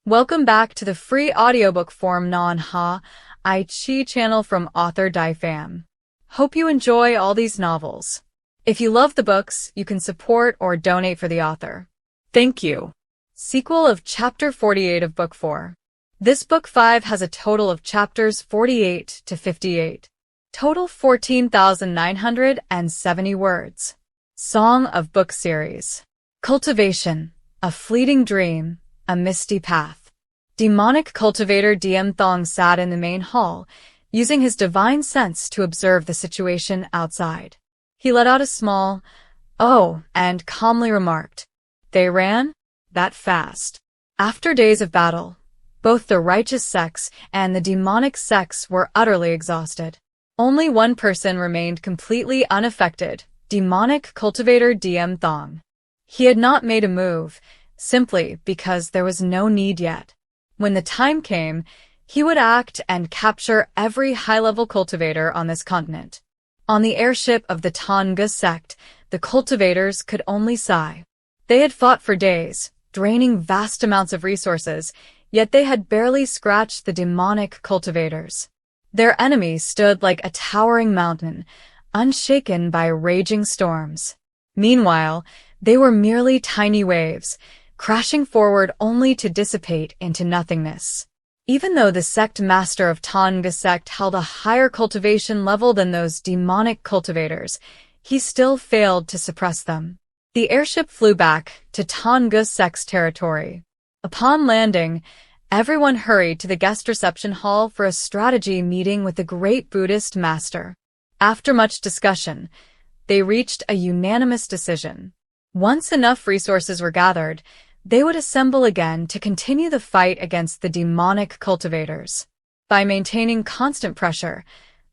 Welcome back to the free audiobook form Non Ha I Chi channel from author Dai Pham. Hope you enjoy all these novels. If you love the books, you can support or donate for the author. Thank you. Sequel of Chapter 48 of Book 4. This Book 5 has a total of chapters 48 to 58. Total 14,970 words. Song of Book Series. Cultivation. A fleeting dream. A misty path. Demonic cultivator DM Thong sat in the main hall, using his divine sense to observe the situation outside. He let out a small, "Oh," and calmly remarked, "They ran? That fast." After days of battle, both the righteous sects and the demonic sects were utterly exhausted. Only one person remained completely unaffected, demonic cultivator DM Thong. He had not made a move, simply because there was no need yet. When the time came, he would act and capture every high-level cultivator on this continent. On the airship of the Thanh Ngu Sect, the cultivators could only sigh. They had fought for days, draining vast amounts of resources, yet they had barely scratched the demonic cultivators. Their enemy stood like a towering mountain, unshaken by raging storms. Meanwhile, they were merely tiny waves, crashing forward only to dissipate into nothingness. Even though the sect master of Thanh Ngu Sect held a higher cultivation level than those demonic cultivators, he still failed to suppress them. The airship flew back to Thanh Ngu Sect's territory. Upon landing, everyone hurried to the guest reception hall for a strategy meeting with the great Buddhist master. After much discussion, they reached a unanimous decision. Once enough resources were gathered, they would assemble again to continue the fight against the demonic cultivators. By maintaining constant pressure,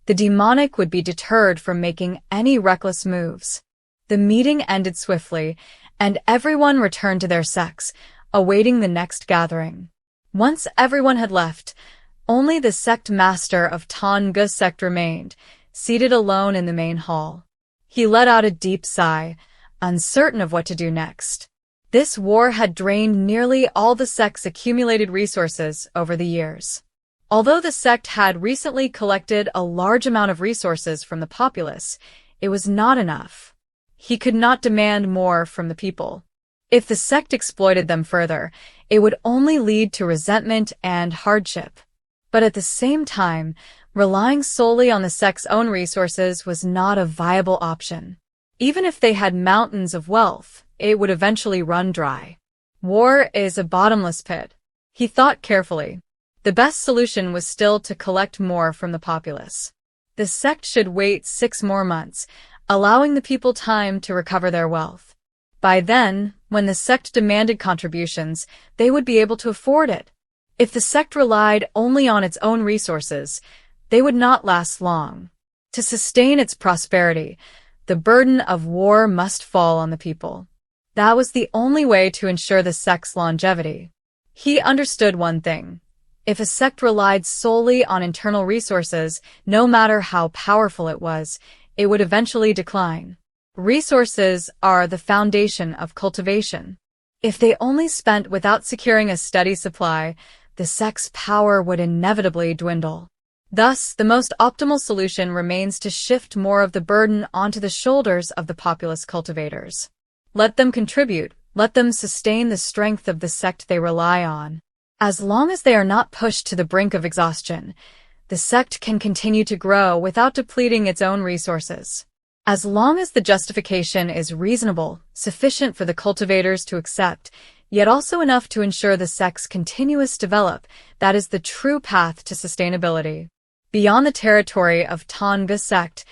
the demonic would be deterred from making any reckless moves. The meeting ended swiftly, and everyone returned to their sects, awaiting the next gathering. Once everyone had left, only the sect master of Thanh Ngu Sect remained, seated alone in the main hall. He let out a deep sigh, uncertain of what to do next. This war had drained nearly all the sect's accumulated resources over the years. Although the sect had recently collected a large amount of resources from the populace, it was not enough. He could not demand more from the people. If the sect exploited them further, it would only lead to resentment and hardship. But at the same time, relying solely on the sect's own resources was not a viable option. Even if they had mountains of wealth, it would eventually run dry. War is a bottomless pit. He thought carefully. The best solution was still to collect more from the populace. The sect should wait 6 more months, allowing the people time to recover their wealth. By then, when the sect demanded contributions, they would be able to afford it. If the sect relied only on its own resources, they would not last long. To sustain its prosperity, the burden of war must fall on the people. That was the only way to ensure the sect's longevity. He understood one thing. If a sect relied solely on internal resources, no matter how powerful it was, it would eventually decline. Resources are the foundation of cultivation. If they only spent without securing a steady supply, the sect's power would inevitably dwindle. Thus, the most optimal solution remains to shift more of the burden onto the shoulders of the populous cultivators. Let them contribute, let them sustain the strength of the sect they rely on. As long as they are not pushed to the brink of exhaustion, the sect can continue to grow without depleting its own resources. As long as the justification is reasonable, sufficient for the cultivators to accept, yet also enough to ensure the sect's continuous development, that is the true path to sustainability. Beyond the territory of Thanh Ngu Sect,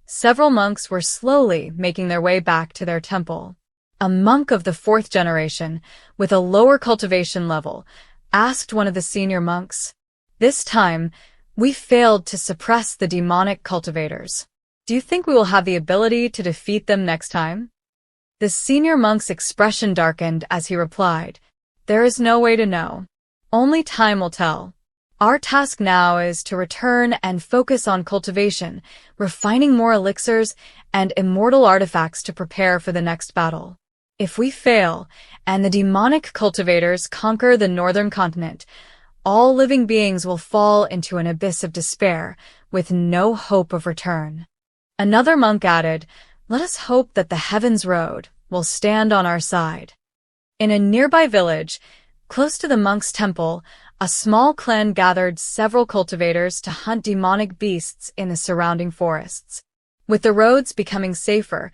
several monks were slowly making their way back to their temple. A monk of the 4th generation, with a lower cultivation level, asked one of the senior monks. This time, we failed to suppress the demonic cultivators. Do you think we will have the ability to defeat them next time? The senior monk's expression darkened as he replied, "There is no way to know. Only time will tell. Our task now is to return and focus on cultivation, refining more elixirs and immortal artifacts to prepare for the next battle." If we fail, and the demonic cultivators conquer the northern continent, all living beings will fall into an abyss of despair, with no hope of return. Another monk added, "Let us hope that the Heaven's Road will stand on our side." In a nearby village, close to the monk's temple, a small clan gathered several cultivators to hunt demonic beasts in the surrounding forests. With the roads becoming safer,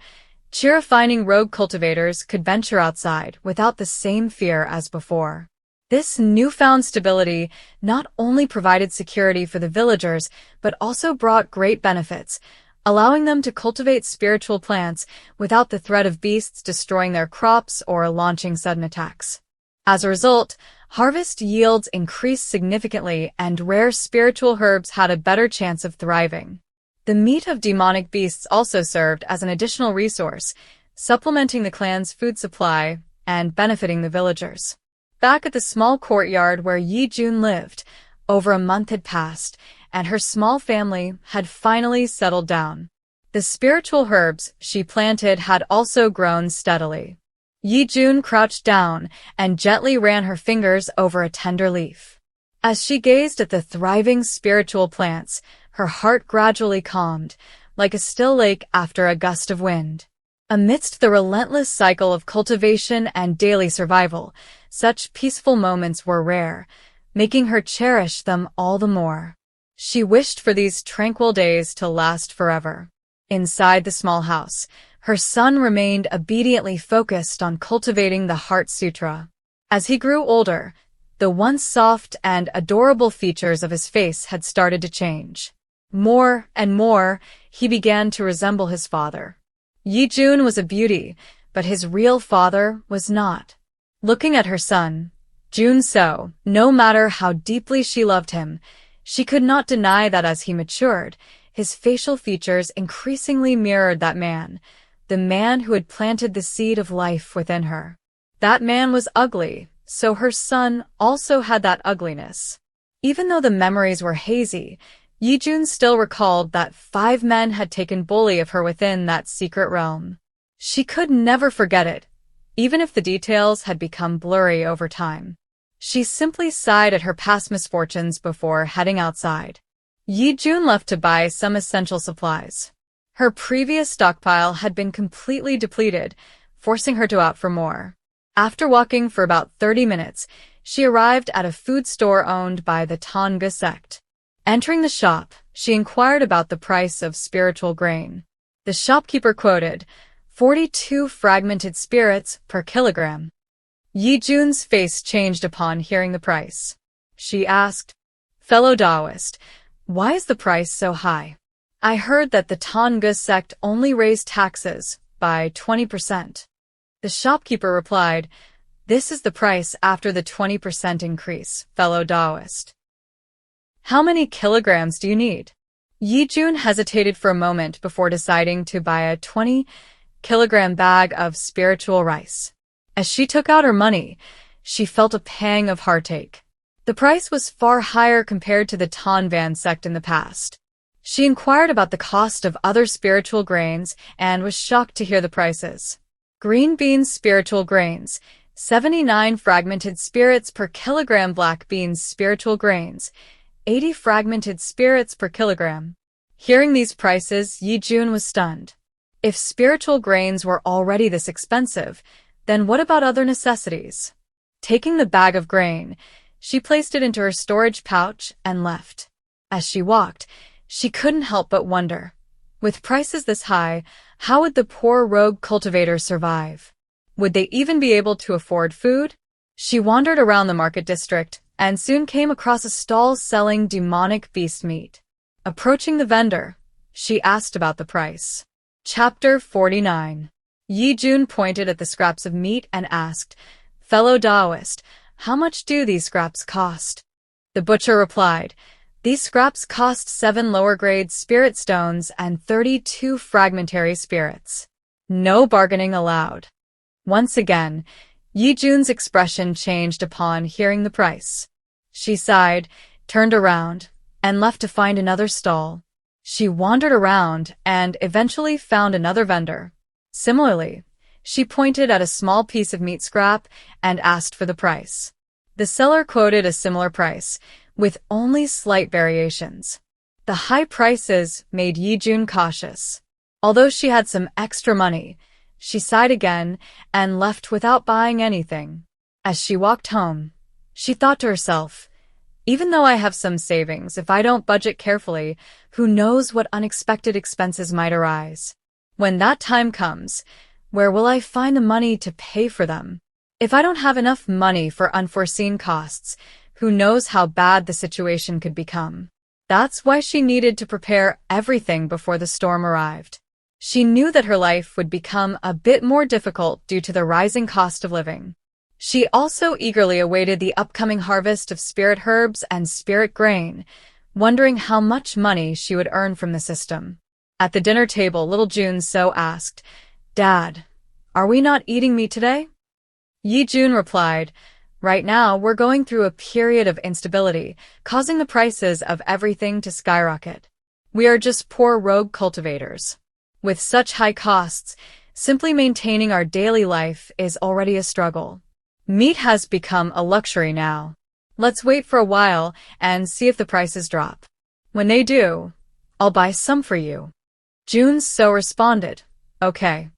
terrifying rogue cultivators could venture outside without the same fear as before. This newfound stability not only provided security for the villagers, but also brought great benefits, allowing them to cultivate spiritual plants without the threat of beasts destroying their crops or launching sudden attacks. As a result, harvest yields increased significantly and rare spiritual herbs had a better chance of thriving. The meat of demonic beasts also served as an additional resource, supplementing the clan's food supply and benefiting the villagers. Back at the small courtyard where Ye Jun lived, over a month had passed, and her small family had finally settled down. The spiritual herbs she planted had also grown steadily. Ye Jun crouched down and gently ran her fingers over a tender leaf. As she gazed at the thriving spiritual plants, her heart gradually calmed, like a still lake after a gust of wind. Amidst the relentless cycle of cultivation and daily survival, such peaceful moments were rare, making her cherish them all the more. She wished for these tranquil days to last forever. Inside the small house, her son remained obediently focused on cultivating the Heart Sutra. As he grew older, the once soft and adorable features of his face had started to change. More and more, he began to resemble his father. Ye Jun was a beauty, but his real father was not. Looking at her son, Jun So, no matter how deeply she loved him, she could not deny that as he matured, his facial features increasingly mirrored that man, the man who had planted the seed of life within her. That man was ugly, so her son also had that ugliness. Even though the memories were hazy, Ye Jun still recalled that 5 men had taken bully of her within that secret realm. She could never forget it, even if the details had become blurry over time. She simply sighed at her past misfortunes before heading outside. Ye Jun left to buy some essential supplies. Her previous stockpile had been completely depleted, forcing her to opt for more. After walking for about 30 minutes, she arrived at a food store owned by the Thanh Ngu Sect. Entering the shop, she inquired about the price of spiritual grain. The shopkeeper quoted, 42 fragmented spirits per kilogram. Ye Jun's face changed upon hearing the price. She asked, "Fellow Taoist, why is the price so high? I heard that the Thanh Ngu Sect only raised taxes by 20%. The shopkeeper replied, "This is the price after the 20% increase, fellow Taoist. How many kilograms do you need?" Ye Jun hesitated for a moment before deciding to buy a 20-kilogram bag of spiritual rice. As she took out her money, she felt a pang of heartache. The price was far higher compared to the Thanh Sect in the past. She inquired about the cost of other spiritual grains and was shocked to hear the prices. Green beans spiritual grains, 79 fragmented spirits per kilogram. Black beans spiritual grains, 80 fragmented spirits per kilogram. Hearing these prices, Ye Jun was stunned. If spiritual grains were already this expensive, then what about other necessities? Taking the bag of grain, she placed it into her storage pouch and left. As she walked, she couldn't help but wonder, with prices this high, how would the poor rogue cultivators survive? Would they even be able to afford food? She wandered around the market district and soon came across a stall selling demonic beast meat. Approaching the vendor, she asked about the price. Chapter 49. Ye Jun pointed at the scraps of meat and asked, "Fellow Taoist, how much do these scraps cost?" The butcher replied, "These scraps cost 7 lower-grade spirit stones and 32 fragmentary spirits. No bargaining allowed." Once again, Ye Jun's expression changed upon hearing the price. She sighed, turned around, and left to find another stall. She wandered around and eventually found another vendor. Similarly, She pointed at a small piece of meat scrap and asked for the price. The seller quoted a similar price, with only slight variations. The high prices made Ye Jun cautious. Although she had some extra money, she sighed again and left without buying anything. As she walked home, she thought to herself, even though I have some savings, if I don't budget carefully, who knows what unexpected expenses might arise. When that time comes, where will I find the money to pay for them? If I don't have enough money for unforeseen costs, who knows how bad the situation could become? That's why she needed to prepare everything before the storm arrived. She knew that her life would become a bit more difficult due to the rising cost of living. She also eagerly awaited the upcoming harvest of spirit herbs and spirit grain, wondering how much money she would earn from the system. At the dinner table, little Jun so asked, "Dad, are we not eating meat today?" Ye Jun replied, "Right now, we're going through a period of instability, causing the prices of everything to skyrocket. We are just poor rogue cultivators. With such high costs, simply maintaining our daily life is already a struggle. Meat has become a luxury now. Let's wait for a while and see if the prices drop. When they do, I'll buy some for you." Jun so responded, "Okay."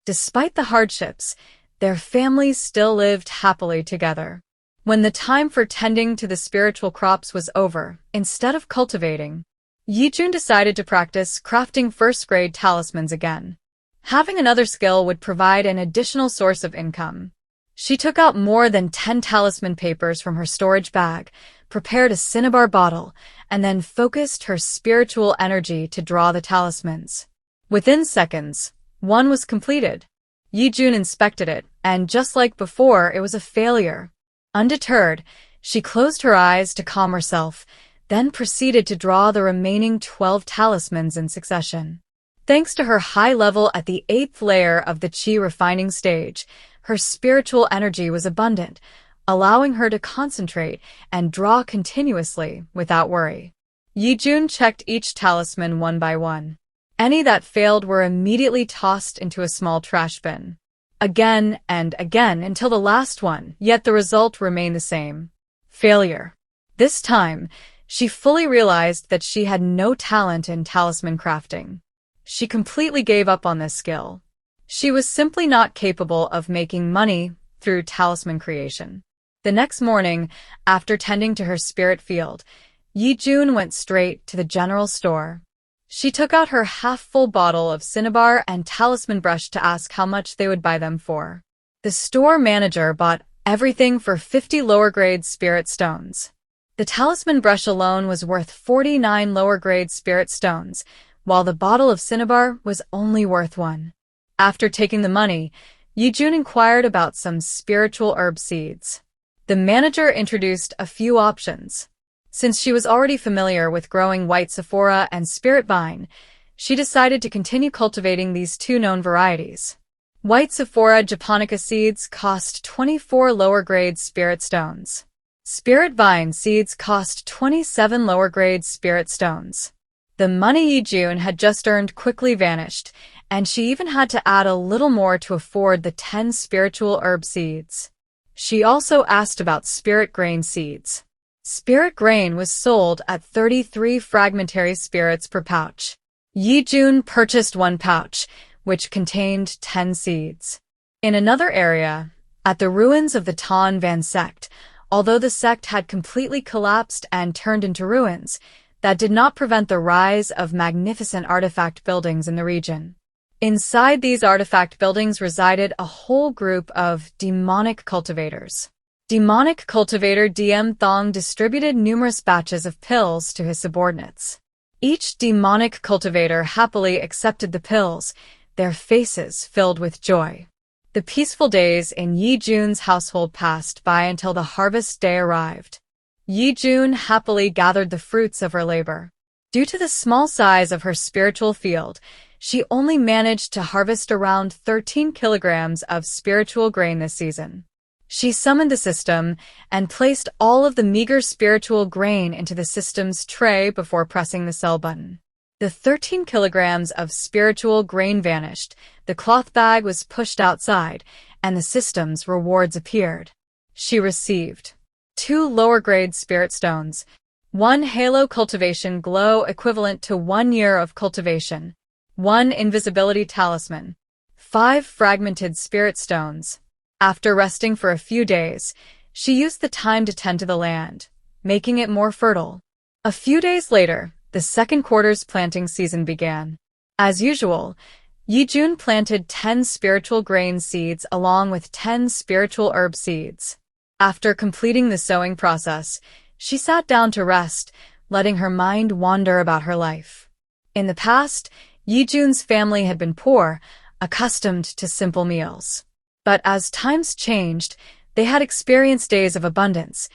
Despite the hardships, their families still lived happily together. When the time for tending to the spiritual crops was over, instead of cultivating, Ye Jun decided to practice crafting first-grade talismans again. Having another skill would provide an additional source of income. She took out more than 10 talisman papers from her storage bag, prepared a cinnabar bottle, and then focused her spiritual energy to draw the talismans. Within seconds, one was completed. Ye Jun inspected it, and just like before, it was a failure. Undeterred, she closed her eyes to calm herself, then proceeded to draw the remaining 12 talismans in succession. Thanks to her high level at the 8th layer of the Qi refining stage, her spiritual energy was abundant, allowing her to concentrate and draw continuously without worry. Ye Jun checked each talisman one by one. Any that failed were immediately tossed into a small trash bin. Again and again until the last one, yet the result remained the same. Failure. This time, she fully realized that she had no talent in talisman crafting. She completely gave up on this skill. She was simply not capable of making money through talisman creation. The next morning, after tending to her spirit field, Ye Jun went straight to the general store. She took out her half-full bottle of cinnabar and talisman brush to ask how much they would buy them for. The store manager bought everything for 50 lower-grade spirit stones. The talisman brush alone was worth 49 lower-grade spirit stones, while the bottle of cinnabar was only worth 1. After taking the money, Ye Jun inquired about some spiritual herb seeds. The manager introduced a few options. Since she was already familiar with growing white sephora and spirit vine, she decided to continue cultivating these two known varieties. White sephora japonica seeds cost 24 lower-grade spirit stones. Spirit vine seeds cost 27 lower-grade spirit stones. The money Ye Jun had just earned quickly vanished, and she even had to add a little more to afford the 10 spiritual herb seeds. She also asked about spirit grain seeds. Spirit grain was sold at 33 fragmentary spirits per pouch. Ye Jun purchased 1 pouch, which contained 10 seeds. In another area, at the ruins of the Thanh Ngu Sect, although the sect had completely collapsed and turned into ruins, that did not prevent the rise of magnificent artifact buildings in the region. Inside these artifact buildings resided a whole group of demonic cultivators. Demonic cultivator DM Thong distributed numerous batches of pills to his subordinates. Each demonic cultivator happily accepted the pills, their faces filled with joy. The peaceful days in Ye Jun's household passed by until the harvest day arrived. Ye Jun happily gathered the fruits of her labor. Due to the small size of her spiritual field, she only managed to harvest around 13 kilograms of spiritual grain this season. She summoned the system and placed all of the meager spiritual grain into the system's tray before pressing the sell button. The 13 kilograms of spiritual grain vanished, the cloth bag was pushed outside, and the system's rewards appeared. She received 2 lower-grade spirit stones, 1 halo cultivation glow equivalent to 1 year of cultivation, 1 invisibility talisman, 5 fragmented spirit stones. After resting for a few days, she used the time to tend to the land, making it more fertile. A few days later, the second quarter's planting season began. As usual, Ye Jun planted 10 spiritual grain seeds along with 10 spiritual herb seeds. After completing the sowing process, she sat down to rest, letting her mind wander about her life. In the past, Ye Jun's family had been poor, accustomed to simple meals. But as times changed, they had experienced days of abundance.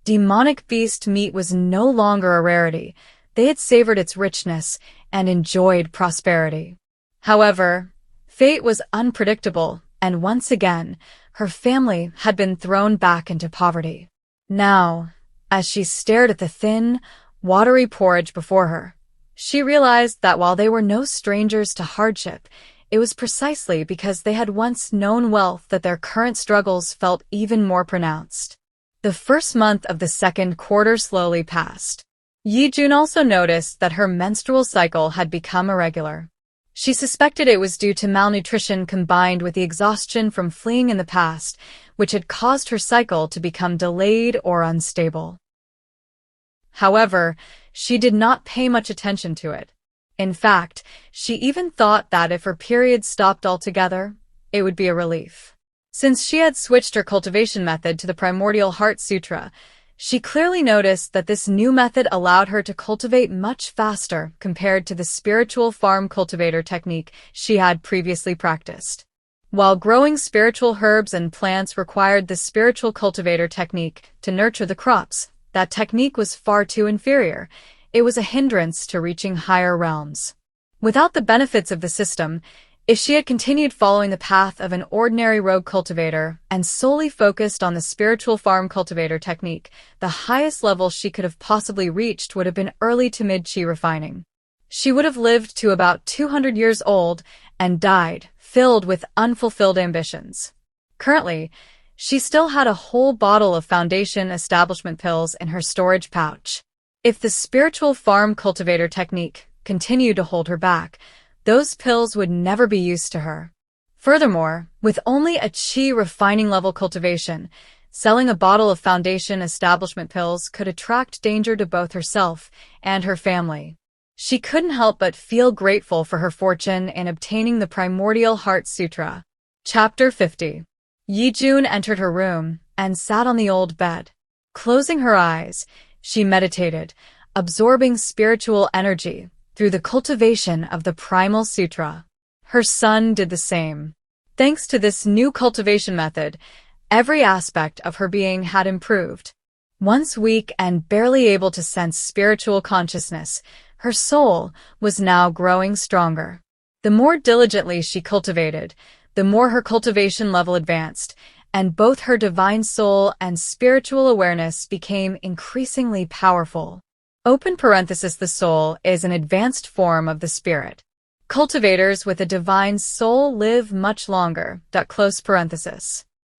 Demonic beast meat was no longer a rarity. They had savored its richness and enjoyed prosperity. However, fate was unpredictable, and once again, her family had been thrown back into poverty. Now, as she stared at the thin, watery porridge before her, she realized that while they were no strangers to hardship, it was precisely because they had once known wealth that their current struggles felt even more pronounced. The first month of the second quarter slowly passed. Ye Jun also noticed that her menstrual cycle had become irregular. She suspected it was due to malnutrition combined with the exhaustion from fleeing in the past, which had caused her cycle to become delayed or unstable. However, she did not pay much attention to it. In fact, she even thought that if her period stopped altogether, it would be a relief. Since she had switched her cultivation method to the Primordial Heart Sutra, she clearly noticed that this new method allowed her to cultivate much faster compared to the spiritual farm cultivator technique she had previously practiced. While growing spiritual herbs and plants required the spiritual cultivator technique to nurture the crops, that technique was far too inferior. It was a hindrance to reaching higher realms. Without the benefits of the system, if she had continued following the path of an ordinary rogue cultivator and solely focused on the spiritual farm cultivator technique, the highest level she could have possibly reached would have been early to mid-chi refining. She would have lived to about 200 years old and died, filled with unfulfilled ambitions. Currently, she still had a whole bottle of foundation establishment pills in her storage pouch. If the spiritual farm cultivator technique continued to hold her back, those pills would never be used to her. Furthermore, with only a chi refining level cultivation, selling a bottle of foundation establishment pills could attract danger to both herself and her family. She couldn't help but feel grateful for her fortune in obtaining the Primordial Heart Sutra. Chapter 50. Ye Jun entered her room and sat on the old bed. Closing her eyes, she meditated, absorbing spiritual energy through the cultivation of the Primal Sutra. Her son did the same. Thanks to this new cultivation method, every aspect of her being had improved. Once weak and barely able to sense spiritual consciousness, her soul was now growing stronger. The more diligently she cultivated, the more her cultivation level advanced, and both her divine soul and spiritual awareness became increasingly powerful. The soul is an advanced form of the spirit. Cultivators with a divine soul live much longer.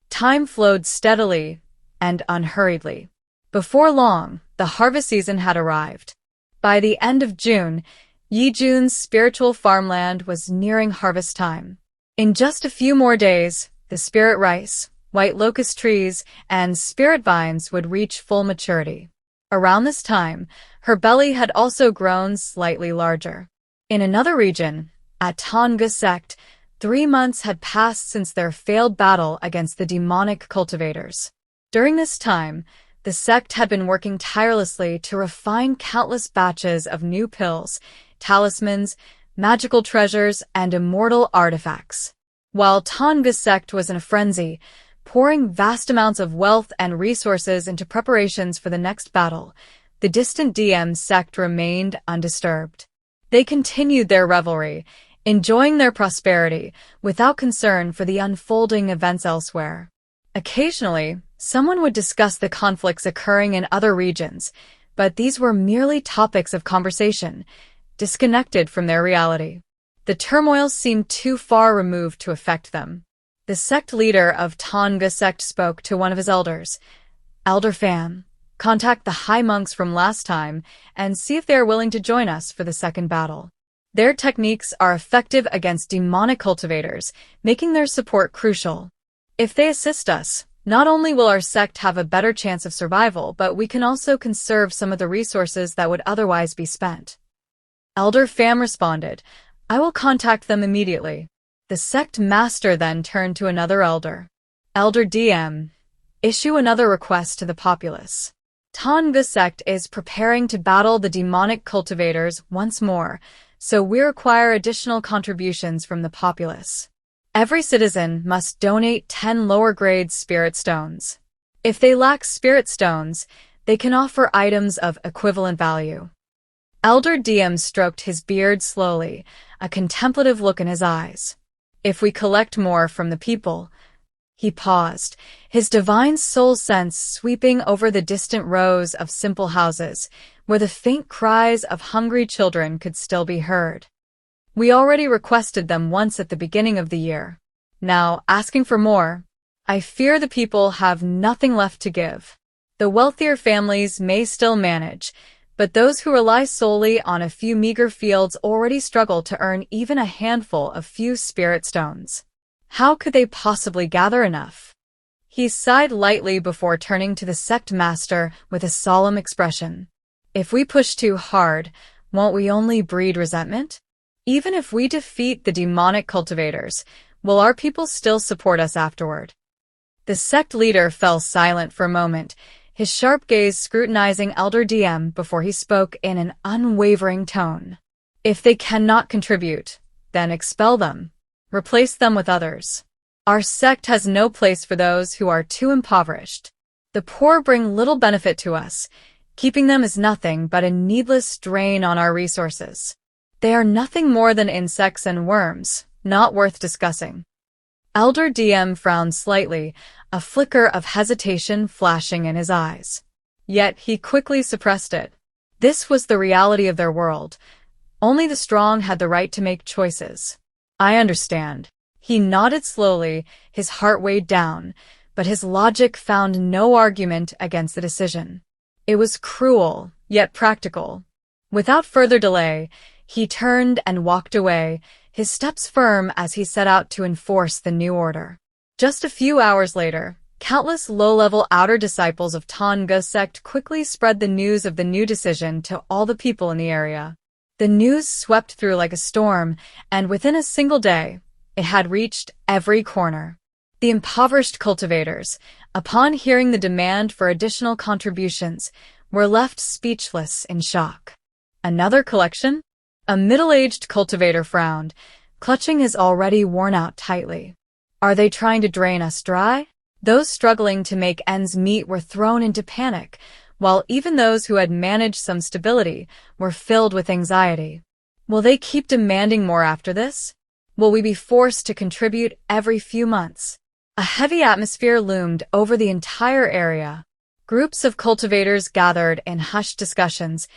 Time flowed steadily and unhurriedly. Before long, the harvest season had arrived. By the end of June, Ye Jun's spiritual farmland was nearing harvest time. In just a few more days, the spirit rice, white locust trees, and spirit vines would reach full maturity. Around this time, her belly had also grown slightly larger. In another region, at Thanh Ngu Sect, 3 months had passed since their failed battle against the demonic cultivators. During this time, the sect had been working tirelessly to refine countless batches of new pills, talismans, magical treasures, and immortal artifacts. While Thanh Ngu Sect was in a frenzy, pouring vast amounts of wealth and resources into preparations for the next battle, the distant DM sect remained undisturbed. They continued their revelry, enjoying their prosperity, without concern for the unfolding events elsewhere. Occasionally, someone would discuss the conflicts occurring in other regions, but these were merely topics of conversation. disconnected from their reality. The turmoil seemed too far removed to affect them. The sect leader of Thanh Ngu Sect spoke to one of his elders. "Elder Pham, contact the high monks from last time and see if they are willing to join us for the second battle. Their techniques are effective against demonic cultivators, making their support crucial. If they assist us, not only will our sect have a better chance of survival, but we can also conserve some of the resources that would otherwise be spent." Elder Pham responded, "I will contact them immediately." The sect master then turned to another elder. "Elder DM, issue another request to the populace. Thanh Ngu Sect is preparing to battle the demonic cultivators once more, so we require additional contributions from the populace. Every citizen must donate 10 lower-grade spirit stones. If they lack spirit stones, they can offer items of equivalent value." Elder DM stroked his beard slowly, a contemplative look in his eyes. "If we collect more from the people—" He paused, his divine soul sense sweeping over the distant rows of simple houses, where the faint cries of hungry children could still be heard. "We already requested them once at the beginning of the year. Now, asking for more, I fear the people have nothing left to give. The wealthier families may still manage, but those who rely solely on a few meager fields already struggle to earn even a handful of few spirit stones. How could they possibly gather enough?" He sighed lightly before turning to the sect master with a solemn expression. "If we push too hard, won't we only breed resentment? Even if we defeat the demonic cultivators, will our people still support us afterward?" The sect leader fell silent for a moment, his sharp gaze scrutinizing Elder DM before he spoke in an unwavering tone. "If they cannot contribute, then expel them. Replace them with others. Our sect has no place for those who are too impoverished. The poor bring little benefit to us. Keeping them is nothing but a needless drain on our resources. They are nothing more than insects and worms, not worth discussing." Elder DM frowned slightly, a flicker of hesitation flashing in his eyes. Yet he quickly suppressed it. This was the reality of their world. Only the strong had the right to make choices. "I understand." He nodded slowly, his heart weighed down, but his logic found no argument against the decision. It was cruel, yet practical. Without further delay, he turned and walked away, his steps firm as he set out to enforce the new order. Just a few hours later, countless low-level outer disciples of Thanh Ngu Sect quickly spread the news of the new decision to all the people in the area. The news swept through like a storm, and within a single day, it had reached every corner. The impoverished cultivators, upon hearing the demand for additional contributions, were left speechless in shock. "Another collection?" A middle-aged cultivator frowned, clutching his already worn-out tightly. "Are they trying to drain us dry?" Those struggling to make ends meet were thrown into panic, while even those who had managed some stability were filled with anxiety. Will they keep demanding more after this? Will we be forced to contribute every few months? A heavy atmosphere loomed over the entire area. Groups of cultivators gathered in hushed discussions,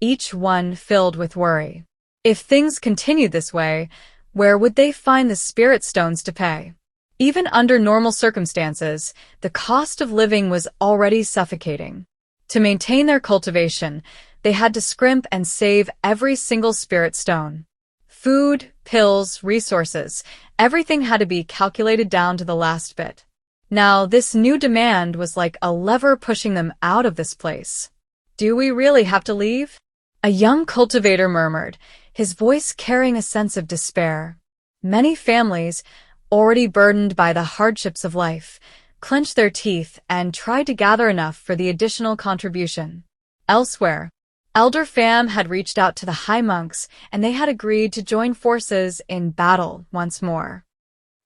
each one filled with worry. If things continued this way, where would they find the spirit stones to pay? Even under normal circumstances, the cost of living was already suffocating. To maintain their cultivation, they had to scrimp and save every single spirit stone. Food, pills, resources, everything had to be calculated down to the last bit. Now, this new demand was like a lever pushing them out of this place. "Do we really have to leave?" A young cultivator murmured, his voice carrying a sense of despair. Many families, already burdened by the hardships of life, clenched their teeth and tried to gather enough for the additional contribution. Elsewhere, Elder Pham had reached out to the high monks, and they had agreed to join forces in battle once more.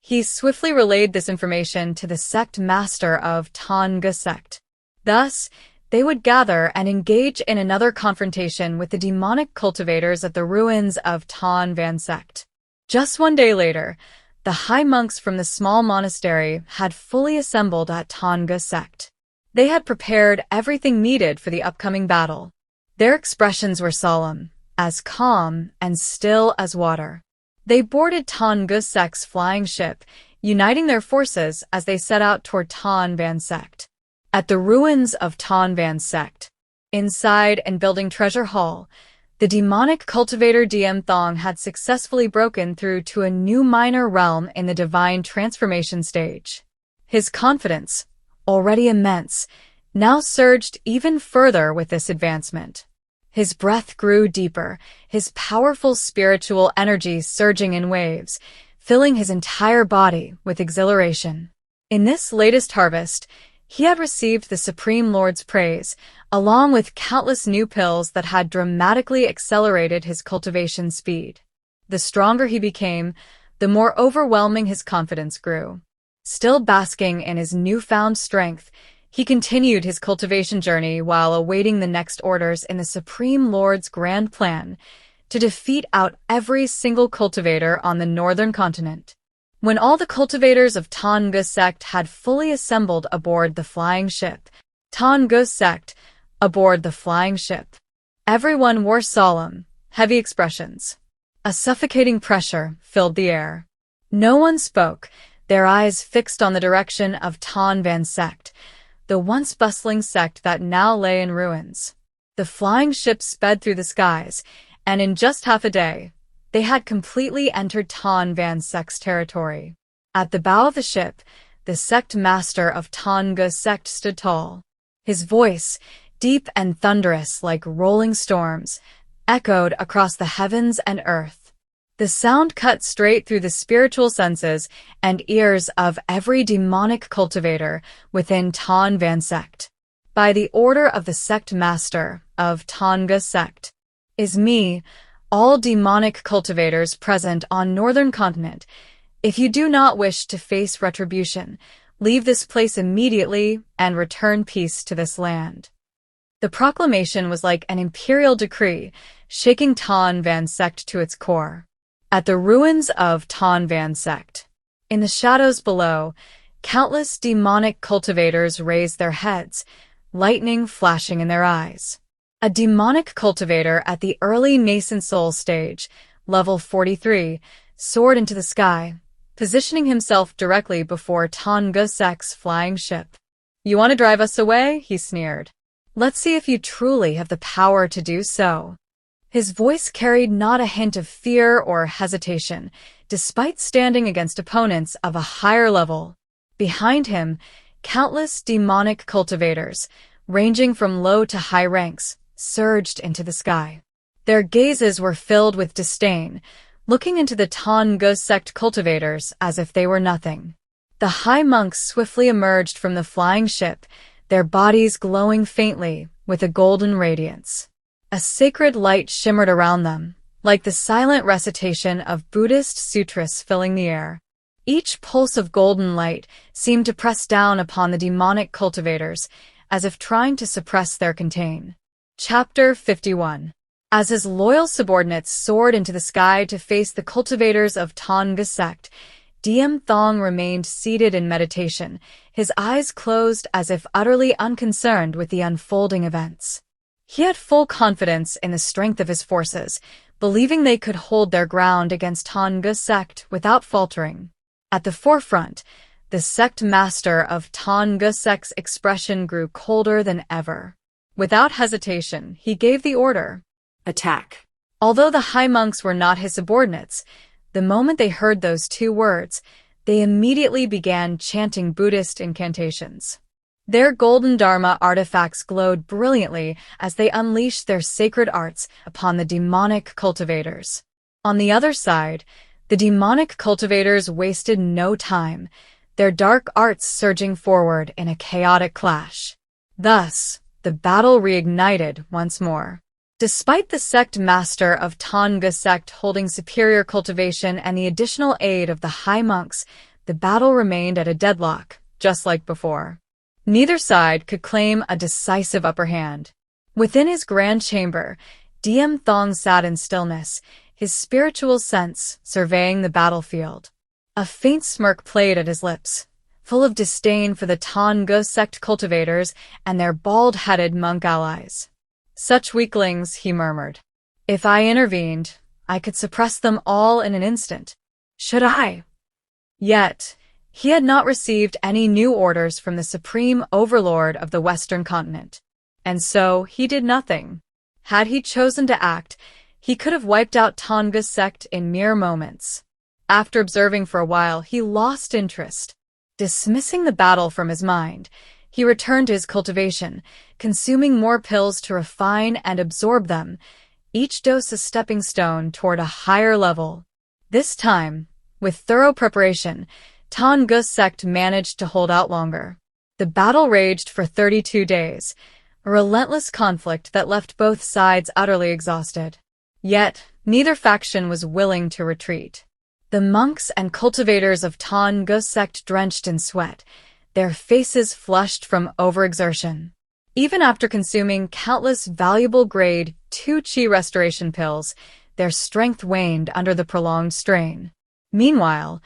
He swiftly relayed this information to the sect master of Thanh Ngu Sect. Thus, they would gather and engage in another confrontation with the demonic cultivators at the ruins of Thanh Van Sect. Just one day later, the high monks from the small monastery had fully assembled at Thanh Ngu Sect. They had prepared everything needed for the upcoming battle. Their expressions were solemn, as calm and still as water. They boarded Thanh Ngu Sect's flying ship, uniting their forces as they set out toward Thanh Van Sect. At the ruins of Thanh Van Sect, inside and building Treasure Hall, the demonic cultivator DM Thong had successfully broken through to a new minor realm in the divine transformation stage. His confidence, already immense, now surged even further with this advancement. His breath grew deeper, his powerful spiritual energy surging in waves, filling his entire body with exhilaration. In this latest harvest, he had received the Supreme Lord's praise, along with countless new pills that had dramatically accelerated his cultivation speed. The stronger he became, the more overwhelming his confidence grew. Still basking in his newfound strength, he continued his cultivation journey while awaiting the next orders in the Supreme Lord's grand plan to defeat out every single cultivator on the northern continent. When all the cultivators of Thanh Ngu Sect had fully assembled aboard the flying ship, everyone wore solemn, heavy expressions. A suffocating pressure filled the air. No one spoke, their eyes fixed on the direction of Thanh Van Sect, the once bustling sect that now lay in ruins. The flying ship sped through the skies, and in just half a day, they had completely entered Thanh Van Sect's territory. At the bow of the ship, the sect master of Thanh Ngu Sect stood tall. His voice, deep and thunderous like rolling storms, echoed across the heavens and earth. The sound cut straight through the spiritual senses and ears of every demonic cultivator within Thanh Van Sect. By the order of the sect master of Thanh Ngu Sect, is me, all demonic cultivators present on northern continent, if you do not wish to face retribution, leave this place immediately and return peace to this land. The proclamation was like an imperial decree, shaking Thanh Van Sect to its core. At the ruins of Thanh Van Sect, in the shadows below, countless demonic cultivators raised their heads, lightning flashing in their eyes. A demonic cultivator at the early nascent soul stage, level 43, soared into the sky, positioning himself directly before Thanh Ngu Sect's flying ship. "You want to drive us away?" he sneered. "Let's see if you truly have the power to do so." His voice carried not a hint of fear or hesitation, despite standing against opponents of a higher level. Behind him, countless demonic cultivators, ranging from low to high ranks, surged into the sky. Their gazes were filled with disdain, looking into the Thanh Ngu Sect cultivators as if they were nothing. The high monks swiftly emerged from the flying ship, their bodies glowing faintly with a golden radiance. A sacred light shimmered around them, like the silent recitation of Buddhist sutras filling the air. Each pulse of golden light seemed to press down upon the demonic cultivators, as if trying to suppress their contain. Chapter 51. As his loyal subordinates soared into the sky to face the cultivators of Thanh Ngu Sect, DM Thong remained seated in meditation, his eyes closed as if utterly unconcerned with the unfolding events. He had full confidence in the strength of his forces, believing they could hold their ground against Thanh Ngu Sect without faltering. At the forefront, the sect master of Thanh Ngu Sect's expression grew colder than ever. Without hesitation, he gave the order, "Attack." Although the high monks were not his subordinates, the moment they heard those two words, they immediately began chanting Buddhist incantations. Their golden Dharma artifacts glowed brilliantly as they unleashed their sacred arts upon the demonic cultivators. On the other side, the demonic cultivators wasted no time, their dark arts surging forward in a chaotic clash. Thus, the battle reignited once more. Despite the sect master of Thanh Ngu Sect holding superior cultivation and the additional aid of the high monks, the battle remained at a deadlock, just like before. Neither side could claim a decisive upper hand. Within his grand chamber, DM Thong sat in stillness, his spiritual sense surveying the battlefield. A faint smirk played at his lips, full of disdain for the Thanh Ngu Sect cultivators and their bald-headed monk allies. "Such weaklings," he murmured. If I intervened, I could suppress them all in an instant. Should I? Yet, he had not received any new orders from the supreme overlord of the Western continent, and so he did nothing. Had he chosen to act, he could have wiped out Thanh Ngu Sect in mere moments. After observing for a while, he lost interest. Dismissing the battle from his mind, he returned to his cultivation, consuming more pills to refine and absorb them, each dose a stepping stone toward a higher level. This time, with thorough preparation, Thanh Ngu Sect managed to hold out longer. The battle raged for 32 days, a relentless conflict that left both sides utterly exhausted. Yet, neither faction was willing to retreat. The monks and cultivators of Thanh Ngu Sect drenched in sweat, their faces flushed from overexertion. Even after consuming countless valuable grade 2 Qi restoration pills, their strength waned under the prolonged strain. Meanwhile,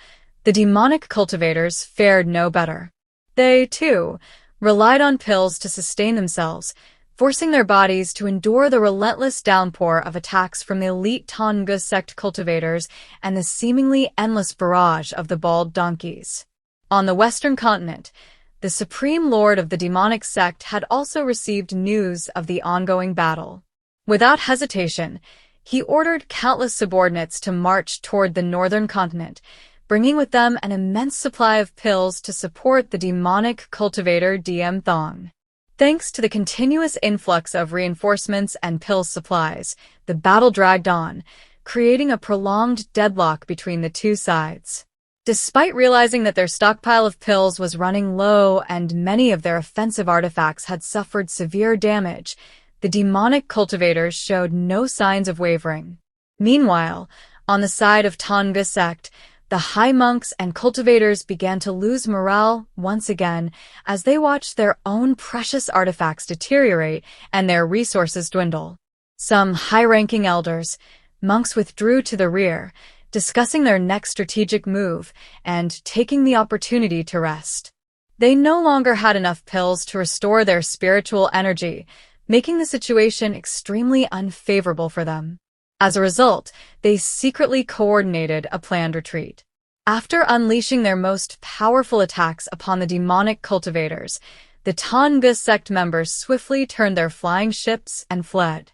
the demonic cultivators fared no better. They, too, relied on pills to sustain themselves, forcing their bodies to endure the relentless downpour of attacks from the elite Thanh Ngu Sect cultivators and the seemingly endless barrage of the bald donkeys. On the Western continent, the Supreme Lord of the demonic sect had also received news of the ongoing battle. Without hesitation, he ordered countless subordinates to march toward the northern continent, bringing with them an immense supply of pills to support the demonic cultivator DM Thong. Thanks to the continuous influx of reinforcements and pill supplies, the battle dragged on, creating a prolonged deadlock between the two sides. Despite realizing that their stockpile of pills was running low and many of their offensive artifacts had suffered severe damage, the demonic cultivators showed no signs of wavering. Meanwhile, on the side of Thanh Ngu Sect, the high monks and cultivators began to lose morale once again as they watched their own precious artifacts deteriorate and their resources dwindle. Some high-ranking elders, monks withdrew to the rear, discussing their next strategic move and taking the opportunity to rest. They no longer had enough pills to restore their spiritual energy, making the situation extremely unfavorable for them. As a result, they secretly coordinated a planned retreat. After unleashing their most powerful attacks upon the demonic cultivators, the Thanh Ngu Sect members swiftly turned their flying ships and fled.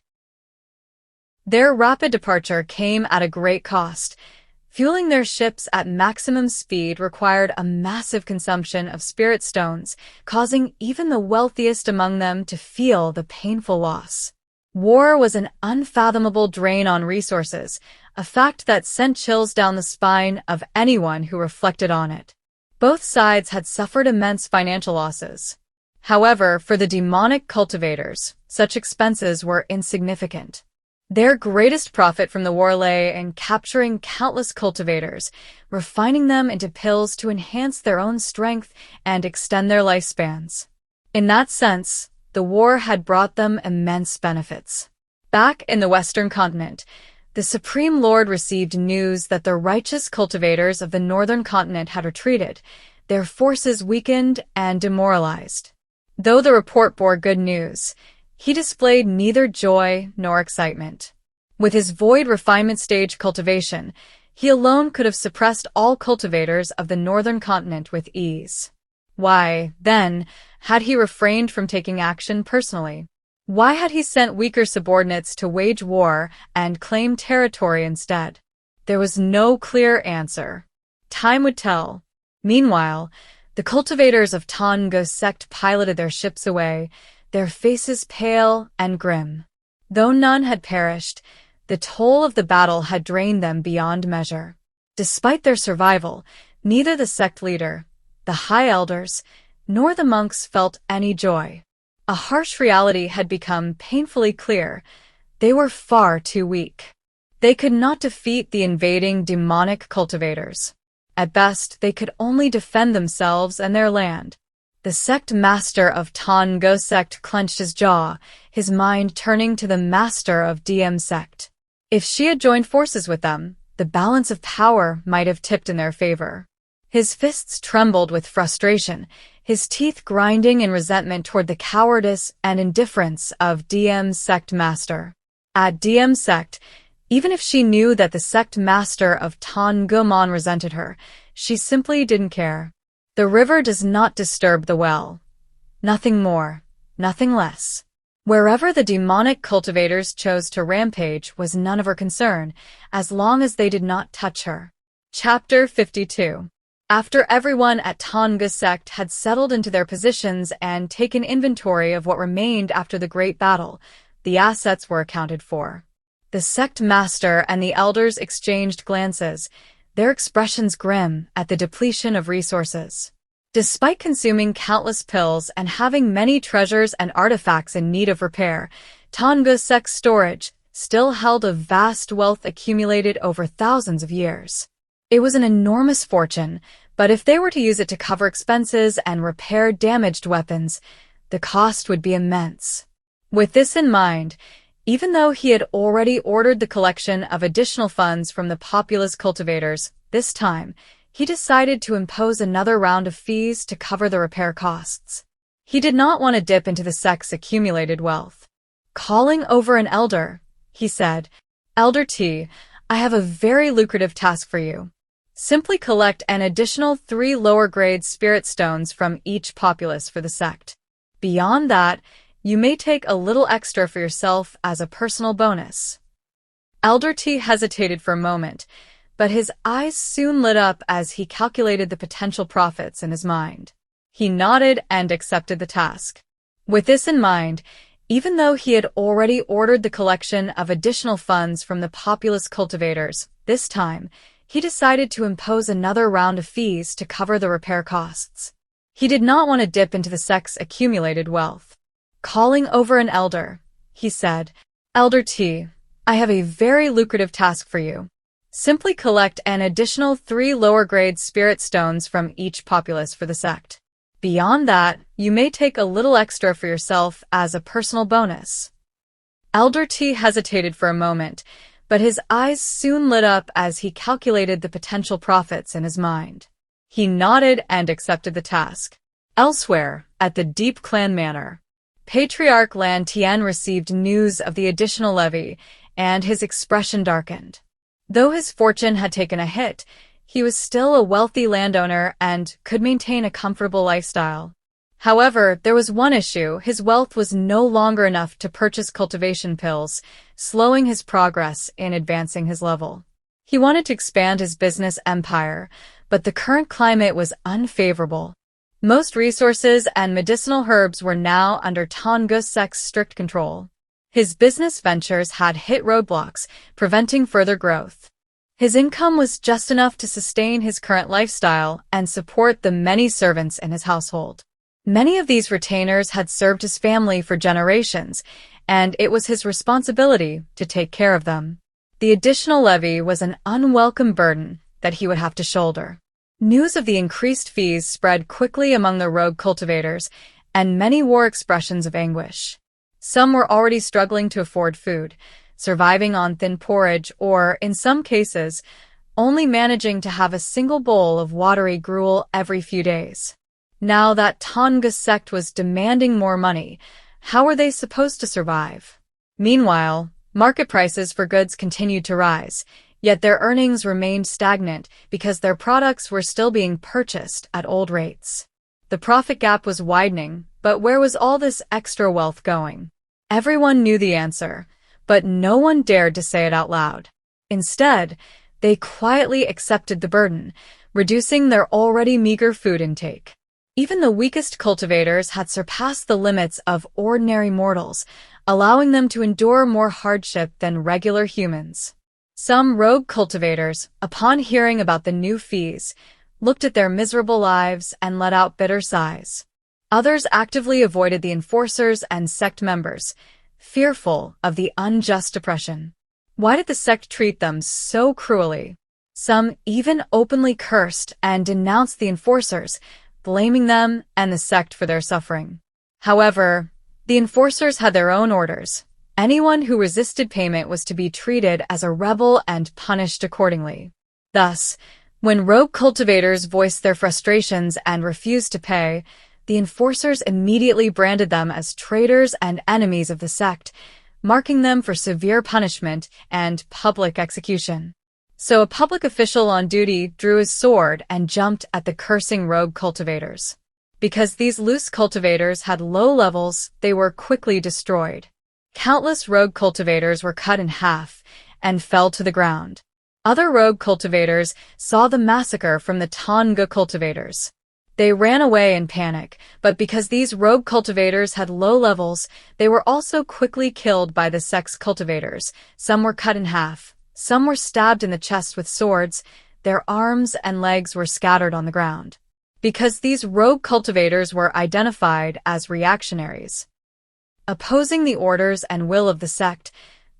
Their rapid departure came at a great cost. Fueling their ships at maximum speed required a massive consumption of spirit stones, causing even the wealthiest among them to feel the painful loss. War was an unfathomable drain on resources, a fact that sent chills down the spine of anyone who reflected on it. Both sides had suffered immense financial losses. However, for the demonic cultivators, such expenses were insignificant. Their greatest profit from the war lay in capturing countless cultivators, refining them into pills to enhance their own strength and extend their lifespans. In that sense, the war had brought them immense benefits. Back in the Western continent, the Supreme Lord received news that the righteous cultivators of the Northern continent had retreated, their forces weakened and demoralized. Though the report bore good news, he displayed neither joy nor excitement. With his void refinement stage cultivation, he alone could have suppressed all cultivators of the Northern continent with ease. Why, then, had he refrained from taking action personally? Why had he sent weaker subordinates to wage war and claim territory instead? There was no clear answer. Time would tell. Meanwhile, the cultivators of Thanh Ngu Sect piloted their ships away, their faces pale and grim. Though none had perished, the toll of the battle had drained them beyond measure. Despite their survival, neither the sect leader, the high elders, nor the monks felt any joy. A harsh reality had become painfully clear. They were far too weak. They could not defeat the invading demonic cultivators. At best, they could only defend themselves and their land. The sect master of Thanh Ngu Sect clenched his jaw, his mind turning to the master of DM Sect. If she had joined forces with them, the balance of power might have tipped in their favor. His fists trembled with frustration, his teeth grinding in resentment toward the cowardice and indifference of DM Sect master. At DM Sect, even if she knew that the sect master of Thanh Ngu resented her, she simply didn't care. The river does not disturb the well. Nothing more, nothing less. Wherever the demonic cultivators chose to rampage was none of her concern, as long as they did not touch her. Chapter 52. After everyone at Thanh Ngu Sect had settled into their positions and taken inventory of what remained after the great battle, the assets were accounted for. The sect master and the elders exchanged glances, their expressions grim at the depletion of resources. Despite consuming countless pills and having many treasures and artifacts in need of repair, Thanh Ngu Sect's storage still held a vast wealth accumulated over thousands of years. It was an enormous fortune, but if they were to use it to cover expenses and repair damaged weapons, the cost would be immense. With this in mind, even though he had already ordered the collection of additional funds from the populous cultivators, this time, he decided to impose another round of fees to cover the repair costs. He did not want to dip into the sect's accumulated wealth. Calling over an elder, he said, "Elder T, I have a very lucrative task for you. Simply collect an additional 3 lower-grade spirit stones from each populace for the sect. Beyond that, you may take a little extra for yourself as a personal bonus." Elder T hesitated for a moment, but his eyes soon lit up as he calculated the potential profits in his mind. He nodded and accepted the task. With this in mind, even though he had already ordered the collection of additional funds from the populous cultivators, this time, he decided to impose another round of fees to cover the repair costs. He did not want to dip into the sect's accumulated wealth. Calling over an elder, he said, "Elder T, I have a very lucrative task for you. Simply collect an additional 3 lower-grade spirit stones from each populace for the sect. Beyond that, you may take a little extra for yourself as a personal bonus." Elder T hesitated for a moment, but his eyes soon lit up as he calculated the potential profits in his mind. He nodded and accepted the task. Elsewhere, at the Deep Clan Manor, Patriarch Lan Tian received news of the additional levy, and his expression darkened. Though his fortune had taken a hit, he was still a wealthy landowner and could maintain a comfortable lifestyle. However, there was one issue: his wealth was no longer enough to purchase cultivation pills, slowing his progress in advancing his level. He wanted to expand his business empire, but the current climate was unfavorable. Most resources and medicinal herbs were now under Thanh Ngu Sect's strict control. His business ventures had hit roadblocks, preventing further growth. His income was just enough to sustain his current lifestyle and support the many servants in his household. Many of these retainers had served his family for generations, and it was his responsibility to take care of them. The additional levy was an unwelcome burden that he would have to shoulder. News of the increased fees spread quickly among the rogue cultivators, and many wore expressions of anguish. Some were already struggling to afford food, surviving on thin porridge or, in some cases, only managing to have a single bowl of watery gruel every few days. Now that Thanh Ngu Sect was demanding more money, how were they supposed to survive? Meanwhile, market prices for goods continued to rise, yet their earnings remained stagnant because their products were still being purchased at old rates. The profit gap was widening, but where was all this extra wealth going? Everyone knew the answer, but no one dared to say it out loud. Instead, they quietly accepted the burden, reducing their already meager food intake. Even the weakest cultivators had surpassed the limits of ordinary mortals, allowing them to endure more hardship than regular humans. Some rogue cultivators, upon hearing about the new fees, looked at their miserable lives and let out bitter sighs. Others actively avoided the enforcers and sect members, fearful of the unjust oppression. Why did the sect treat them so cruelly? Some even openly cursed and denounced the enforcers, blaming them and the sect for their suffering. However, the enforcers had their own orders. Anyone who resisted payment was to be treated as a rebel and punished accordingly. Thus, when rogue cultivators voiced their frustrations and refused to pay, the enforcers immediately branded them as traitors and enemies of the sect, marking them for severe punishment and public execution. So a public official on duty drew his sword and jumped at the cursing rogue cultivators. Because these loose cultivators had low levels, they were quickly destroyed. Countless rogue cultivators were cut in half and fell to the ground. Other rogue cultivators saw the massacre from the Thanh Ngu cultivators. They ran away in panic, but because these rogue cultivators had low levels, they were also quickly killed by the Sect's cultivators. Some were cut in half. Some were stabbed in the chest with swords. Their arms and legs were scattered on the ground. Because these rogue cultivators were identified as reactionaries, opposing the orders and will of the sect,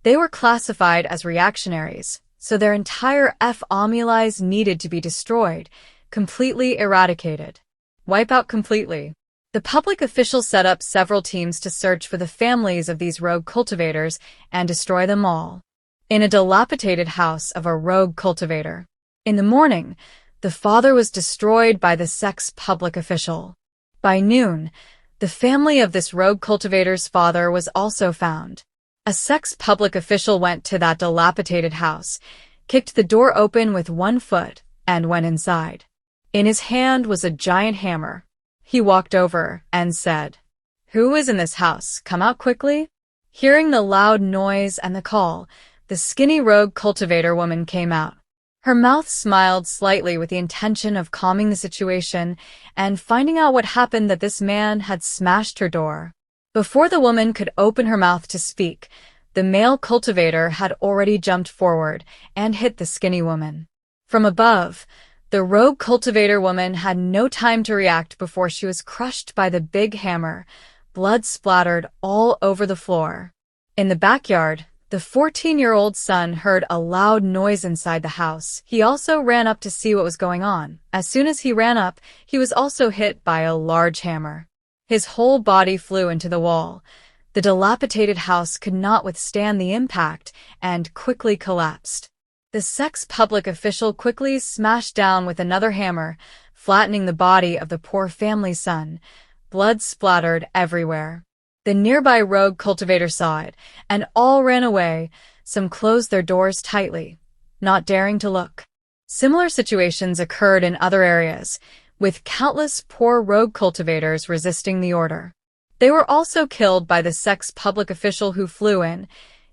they were classified as reactionaries, so their entire families needed to be destroyed, completely eradicated. Wipe out completely. The public official set up several teams to search for the families of these rogue cultivators and destroy them all. In a dilapidated house of a rogue cultivator. In the morning, the father was destroyed by the sect's public official. By noon, the family of this rogue cultivator's father was also found. A sect's public official went to that dilapidated house, kicked the door open with one foot, and went inside. In his hand was a giant hammer. He walked over and said, "Who is in this house? Come out quickly." Hearing the loud noise and the call, the skinny rogue cultivator woman came out. Her mouth smiled slightly with the intention of calming the situation and finding out what happened that this man had smashed her door. Before the woman could open her mouth to speak, the male cultivator had already jumped forward and hit the skinny woman. From above, the rogue cultivator woman had no time to react before she was crushed by the big hammer, blood splattered all over the floor. In the backyard, the 14-year-old son heard a loud noise inside the house. He also ran up to see what was going on. As soon as he ran up, he was also hit by a large hammer. His whole body flew into the wall. The dilapidated house could not withstand the impact and quickly collapsed. The sect's public official quickly smashed down with another hammer, flattening the body of the poor family son. Blood splattered everywhere. The nearby rogue cultivator saw it, and all ran away. Some closed their doors tightly, not daring to look. Similar situations occurred in other areas, with countless poor rogue cultivators resisting the order. They were also killed by the sect's public official who flew in,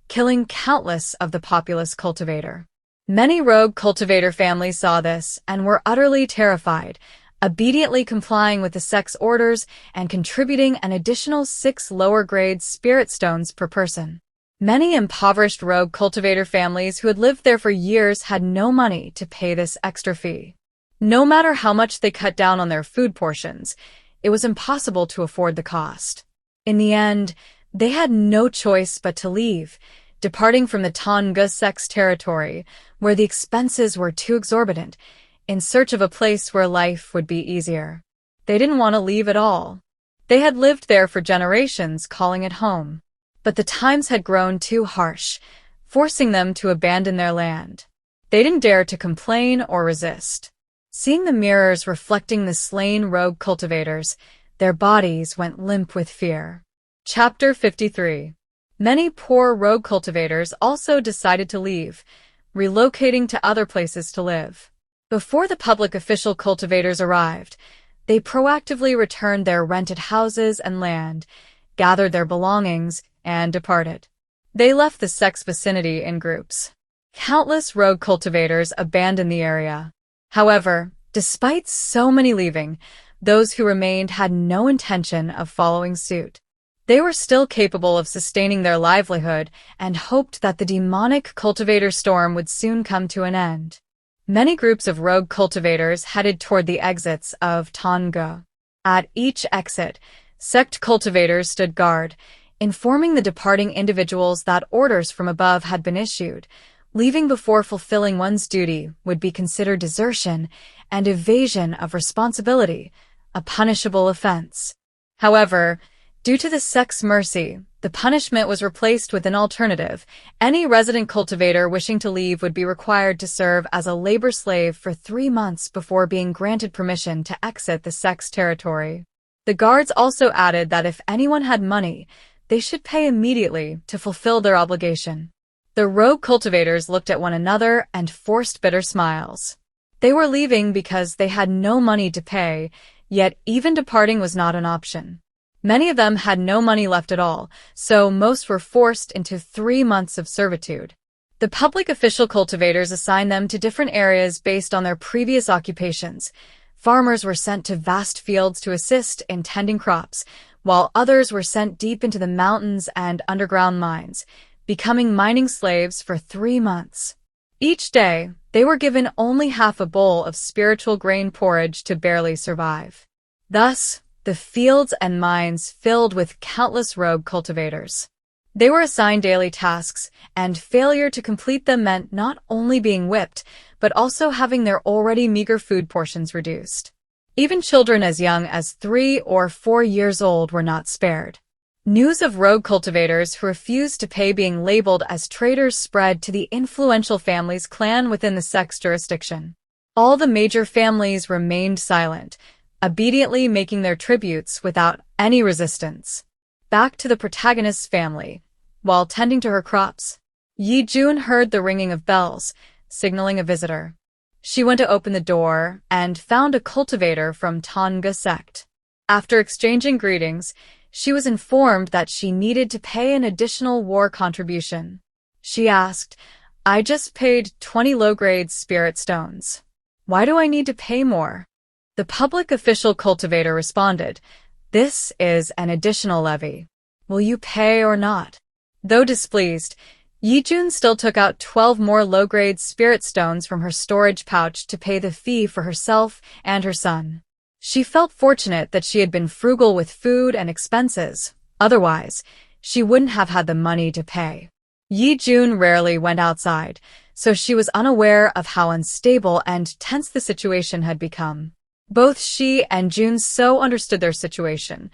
killing countless of the populous cultivator. Many rogue cultivator families saw this and were utterly terrified, obediently complying with the sect's orders and contributing an additional 6 lower-grade spirit stones per person. Many impoverished rogue cultivator families who had lived there for years had no money to pay this extra fee. No matter how much they cut down on their food portions, it was impossible to afford the cost. In the end, they had no choice but to leave, departing from the Thanh Ngu Sect's territory, where the expenses were too exorbitant, in search of a place where life would be easier. They didn't want to leave at all. They had lived there for generations, calling it home. But the times had grown too harsh, forcing them to abandon their land. They didn't dare to complain or resist. Seeing the mirrors reflecting the slain rogue cultivators, their bodies went limp with fear. Chapter 53. Many poor rogue cultivators also decided to leave, relocating to other places to live. Before the public official cultivators arrived, they proactively returned their rented houses and land, gathered their belongings, and departed. They left the sect's vicinity in groups. Countless rogue cultivators abandoned the area. However, despite so many leaving, those who remained had no intention of following suit. They were still capable of sustaining their livelihood and hoped that the demonic cultivator storm would soon come to an end. Many groups of rogue cultivators headed toward the exits of Thanh Ngu. At each exit, sect cultivators stood guard, informing the departing individuals that orders from above had been issued. Leaving before fulfilling one's duty would be considered desertion and evasion of responsibility, a punishable offense. However, due to the sect's mercy, the punishment was replaced with an alternative. Any resident cultivator wishing to leave would be required to serve as a labor slave for 3 months before being granted permission to exit the sect's territory. The guards also added that if anyone had money, they should pay immediately to fulfill their obligation. The rogue cultivators looked at one another and forced bitter smiles. They were leaving because they had no money to pay, yet even departing was not an option. Many of them had no money left at all, so most were forced into 3 months of servitude. The public official cultivators assigned them to different areas based on their previous occupations. Farmers were sent to vast fields to assist in tending crops, while others were sent deep into the mountains and underground mines, becoming mining slaves for 3 months. Each day, they were given only half a bowl of spiritual grain porridge to barely survive. Thus, the fields and mines filled with countless rogue cultivators. They were assigned daily tasks, and failure to complete them meant not only being whipped, but also having their already meager food portions reduced. Even children as young as 3 or 4 years old were not spared. News of rogue cultivators who refused to pay being labeled as traitors spread to the influential family's clan within the sect's jurisdiction. All the major families remained silent, obediently making their tributes without any resistance. Back to the protagonist's family. While tending to her crops, Ye Jun heard the ringing of bells, signaling a visitor. She went to open the door and found a cultivator from Thanh Ngu Sect. After exchanging greetings, she was informed that she needed to pay an additional war contribution. She asked, "I just paid 20 low-grade spirit stones. Why do I need to pay more?" The public official cultivator responded, "This is an additional levy. Will you pay or not?" Though displeased, Ye Jun still took out 12 more low-grade spirit stones from her storage pouch to pay the fee for herself and her son. She felt fortunate that she had been frugal with food and expenses. Otherwise, she wouldn't have had the money to pay. Ye Jun rarely went outside, so she was unaware of how unstable and tense the situation had become. Both she and Jun so understood their situation,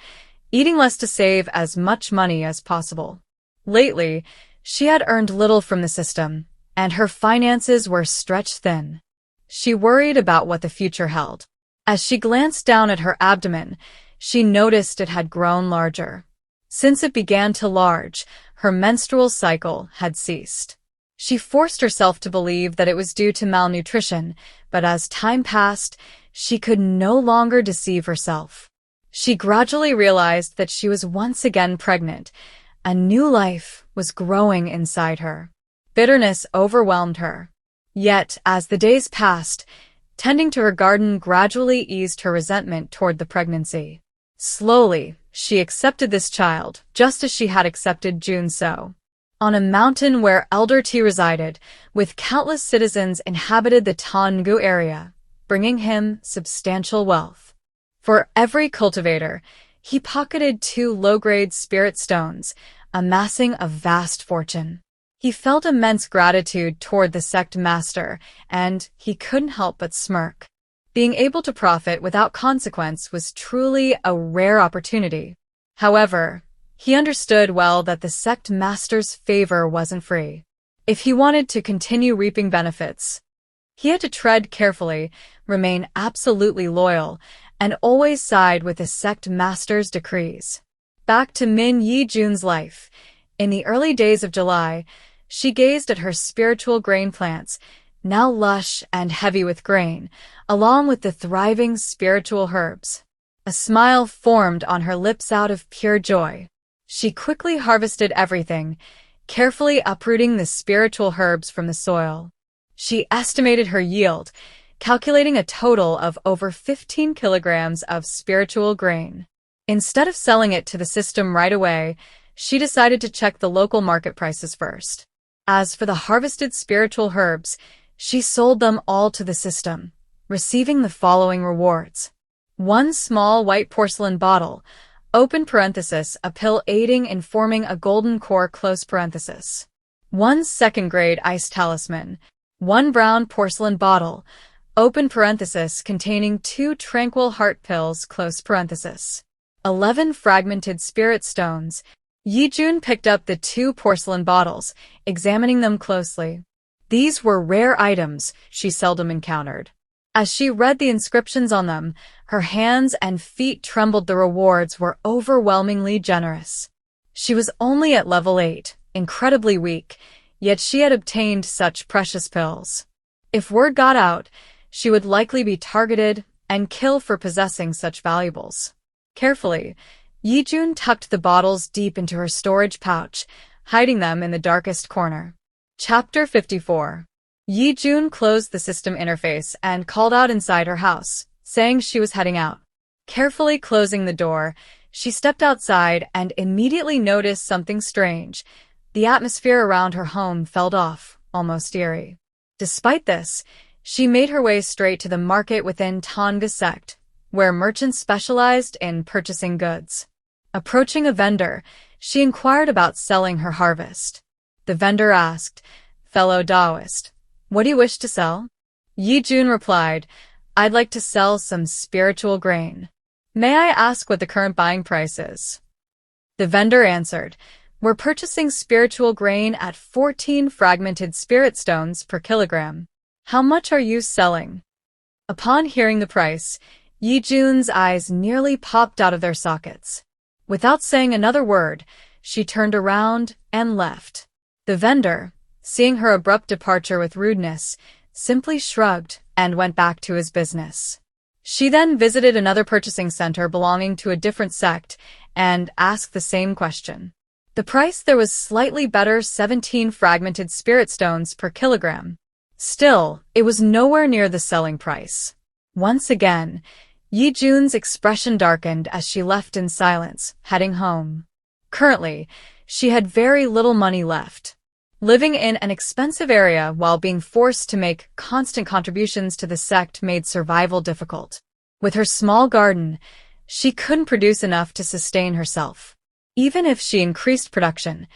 eating less to save as much money as possible. Lately, she had earned little from the system, and her finances were stretched thin. She worried about what the future held. As she glanced down at her abdomen, she noticed it had grown larger. Since it began to enlarge, her menstrual cycle had ceased. She forced herself to believe that it was due to malnutrition, but as time passed, she could no longer deceive herself. She gradually realized that she was once again pregnant. A new life was growing inside her. Bitterness overwhelmed her. Yet, as the days passed, tending to her garden gradually eased her resentment toward the pregnancy. Slowly, she accepted this child, just as she had accepted Jun So. On a mountain where Elder T resided, with countless citizens inhabited the Thanh Ngu area, bringing him substantial wealth. For every cultivator, he pocketed 2 low-grade spirit stones, amassing a vast fortune. He felt immense gratitude toward the sect master, and he couldn't help but smirk. Being able to profit without consequence was truly a rare opportunity. However, he understood well that the sect master's favor wasn't free. If he wanted to continue reaping benefits, he had to tread carefully, remain absolutely loyal, and always side with the sect master's decrees. Back to Min Ye Jun's life. In the early days of July, she gazed at her spiritual grain plants, now lush and heavy with grain, along with the thriving spiritual herbs. A smile formed on her lips out of pure joy. She quickly harvested everything, carefully uprooting the spiritual herbs from the soil. She estimated her yield, calculating a total of over 15 kilograms of spiritual grain. Instead of selling it to the system right away, she decided to check the local market prices first. As for the harvested spiritual herbs, she sold them all to the system, receiving the following rewards. 1 small white porcelain bottle, open parenthesis, a pill aiding in forming a golden core, close parenthesis. 1 second-grade ice talisman, 1 brown porcelain bottle, open parenthesis, containing 2 tranquil heart pills, close parenthesis. 11 fragmented spirit stones. Ye Jun picked up the 2 porcelain bottles, examining them closely. These were rare items she seldom encountered. As she read the inscriptions on them, her hands and feet trembled. The rewards were overwhelmingly generous. She was only at level 8, incredibly weak, yet she had obtained such precious pills. If word got out, she would likely be targeted and killed for possessing such valuables. Carefully, Ye Jun tucked the bottles deep into her storage pouch, hiding them in the darkest corner. Chapter 54. Ye Jun closed the system interface and called out inside her house, saying she was heading out. Carefully closing the door, she stepped outside and immediately noticed something strange. The atmosphere around her home felt off, almost eerie. Despite this, she made her way straight to the market within Thanh Ngu Sect, where merchants specialized in purchasing goods. Approaching a vendor, she inquired about selling her harvest. The vendor asked, "Fellow Taoist, what do you wish to sell?" Ye Jun replied, "I'd like to sell some spiritual grain. May I ask what the current buying price is?" The vendor answered, "We're purchasing spiritual grain at 14 fragmented spirit stones per kilogram. How much are you selling?" Upon hearing the price, Ye Jun's eyes nearly popped out of their sockets. Without saying another word, she turned around and left. The vendor, seeing her abrupt departure with rudeness, simply shrugged and went back to his business. She then visited another purchasing center belonging to a different sect and asked the same question. The price there was slightly better, 17 fragmented spirit stones per kilogram. Still, it was nowhere near the selling price. Once again, Ye Jun's expression darkened as she left in silence, heading home. Currently, she had very little money left. Living in an expensive area while being forced to make constant contributions to the sect made survival difficult. With her small garden, she couldn't produce enough to sustain herself. Even if she increased production,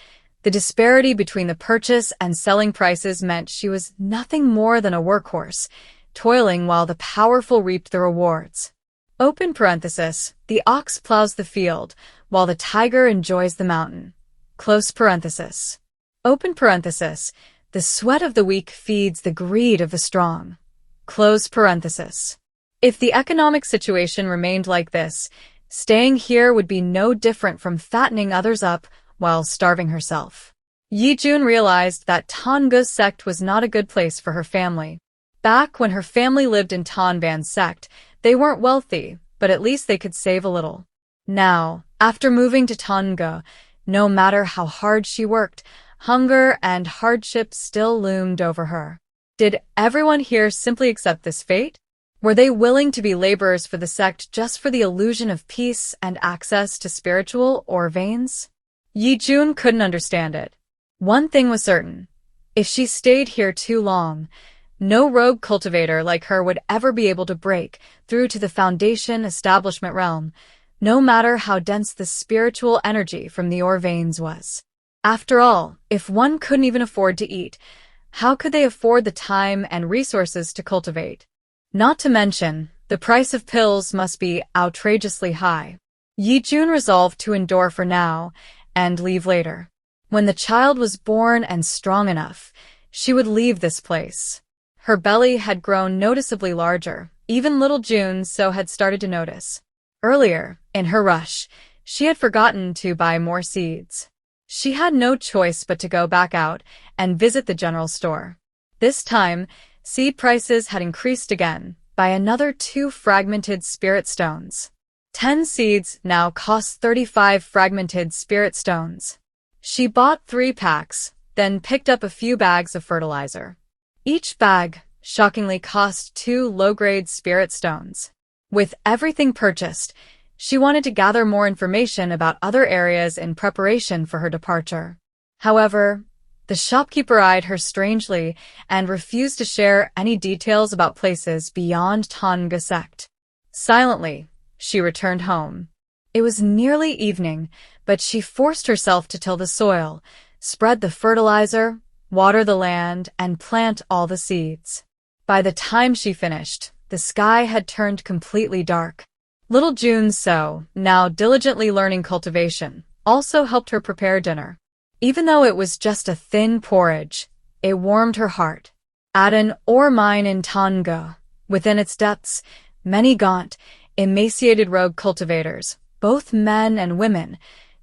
the disparity between the purchase and selling prices meant she was nothing more than a workhorse, toiling while the powerful reaped the rewards. Open parenthesis, the ox plows the field, while the tiger enjoys the mountain. Close parenthesis. Open parenthesis, the sweat of the weak feeds the greed of the strong. Close parenthesis. If the economic situation remained like this, staying here would be no different from fattening others up while starving herself. Ye Jun realized that Thanh Ngu Sect was not a good place for her family. Back when her family lived in Thanh Van Sect, they weren't wealthy, but at least they could save a little. Now, after moving to Thanh Ngu, no matter how hard she worked, hunger and hardship still loomed over her. Did everyone here simply accept this fate? Were they willing to be laborers for the sect just for the illusion of peace and access to spiritual veins? Ye Jun couldn't understand it. One thing was certain. If she stayed here too long, no rogue cultivator like her would ever be able to break through to the foundation establishment realm, no matter how dense the spiritual energy from the veins was. After all, if one couldn't even afford to eat, how could they afford the time and resources to cultivate? Not to mention, the price of pills must be outrageously high. Ye Jun resolved to endure for now and leave later. When the child was born and strong enough, she would leave this place. Her belly had grown noticeably larger. Even little Jun so had started to notice. Earlier, in her rush, she had forgotten to buy more seeds. She had no choice but to go back out and visit the general store. This time, seed prices had increased again by another 2 fragmented spirit stones. 10 seeds now cost 35 fragmented spirit stones. She bought 3 packs, then picked up a few bags of fertilizer. Each bag, shockingly, cost 2 low-grade spirit stones. With everything purchased, she wanted to gather more information about other areas in preparation for her departure. However, the shopkeeper eyed her strangely and refused to share any details about places beyond Thanh Ngu Sect. Silently, she returned home. It was nearly evening, but she forced herself to till the soil, spread the fertilizer, water the land, and plant all the seeds. By the time she finished, the sky had turned completely dark. Little Jun So, now diligently learning cultivation, also helped her prepare dinner. Even though it was just a thin porridge, it warmed her heart. At an ore mine in Thanh Ngu, within its depths, many gaunt, emaciated rogue cultivators, both men and women,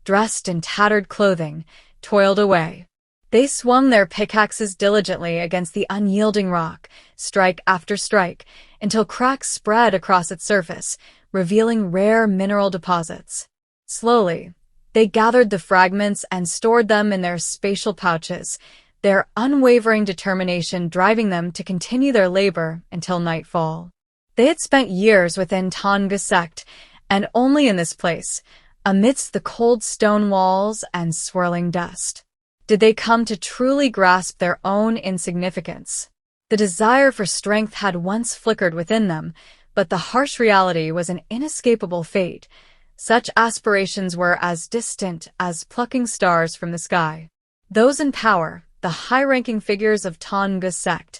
dressed in tattered clothing, toiled away. They swung their pickaxes diligently against the unyielding rock, strike after strike, until cracks spread across its surface, revealing rare mineral deposits. Slowly, they gathered the fragments and stored them in their spatial pouches, their unwavering determination driving them to continue their labor until nightfall. They had spent years within Thanh Ngu Sect, and only in this place, amidst the cold stone walls and swirling dust, did they come to truly grasp their own insignificance. The desire for strength had once flickered within them, but the harsh reality was an inescapable fate. Such aspirations were as distant as plucking stars from the sky. Those in power, the high-ranking figures of Thanh Ngu Sect,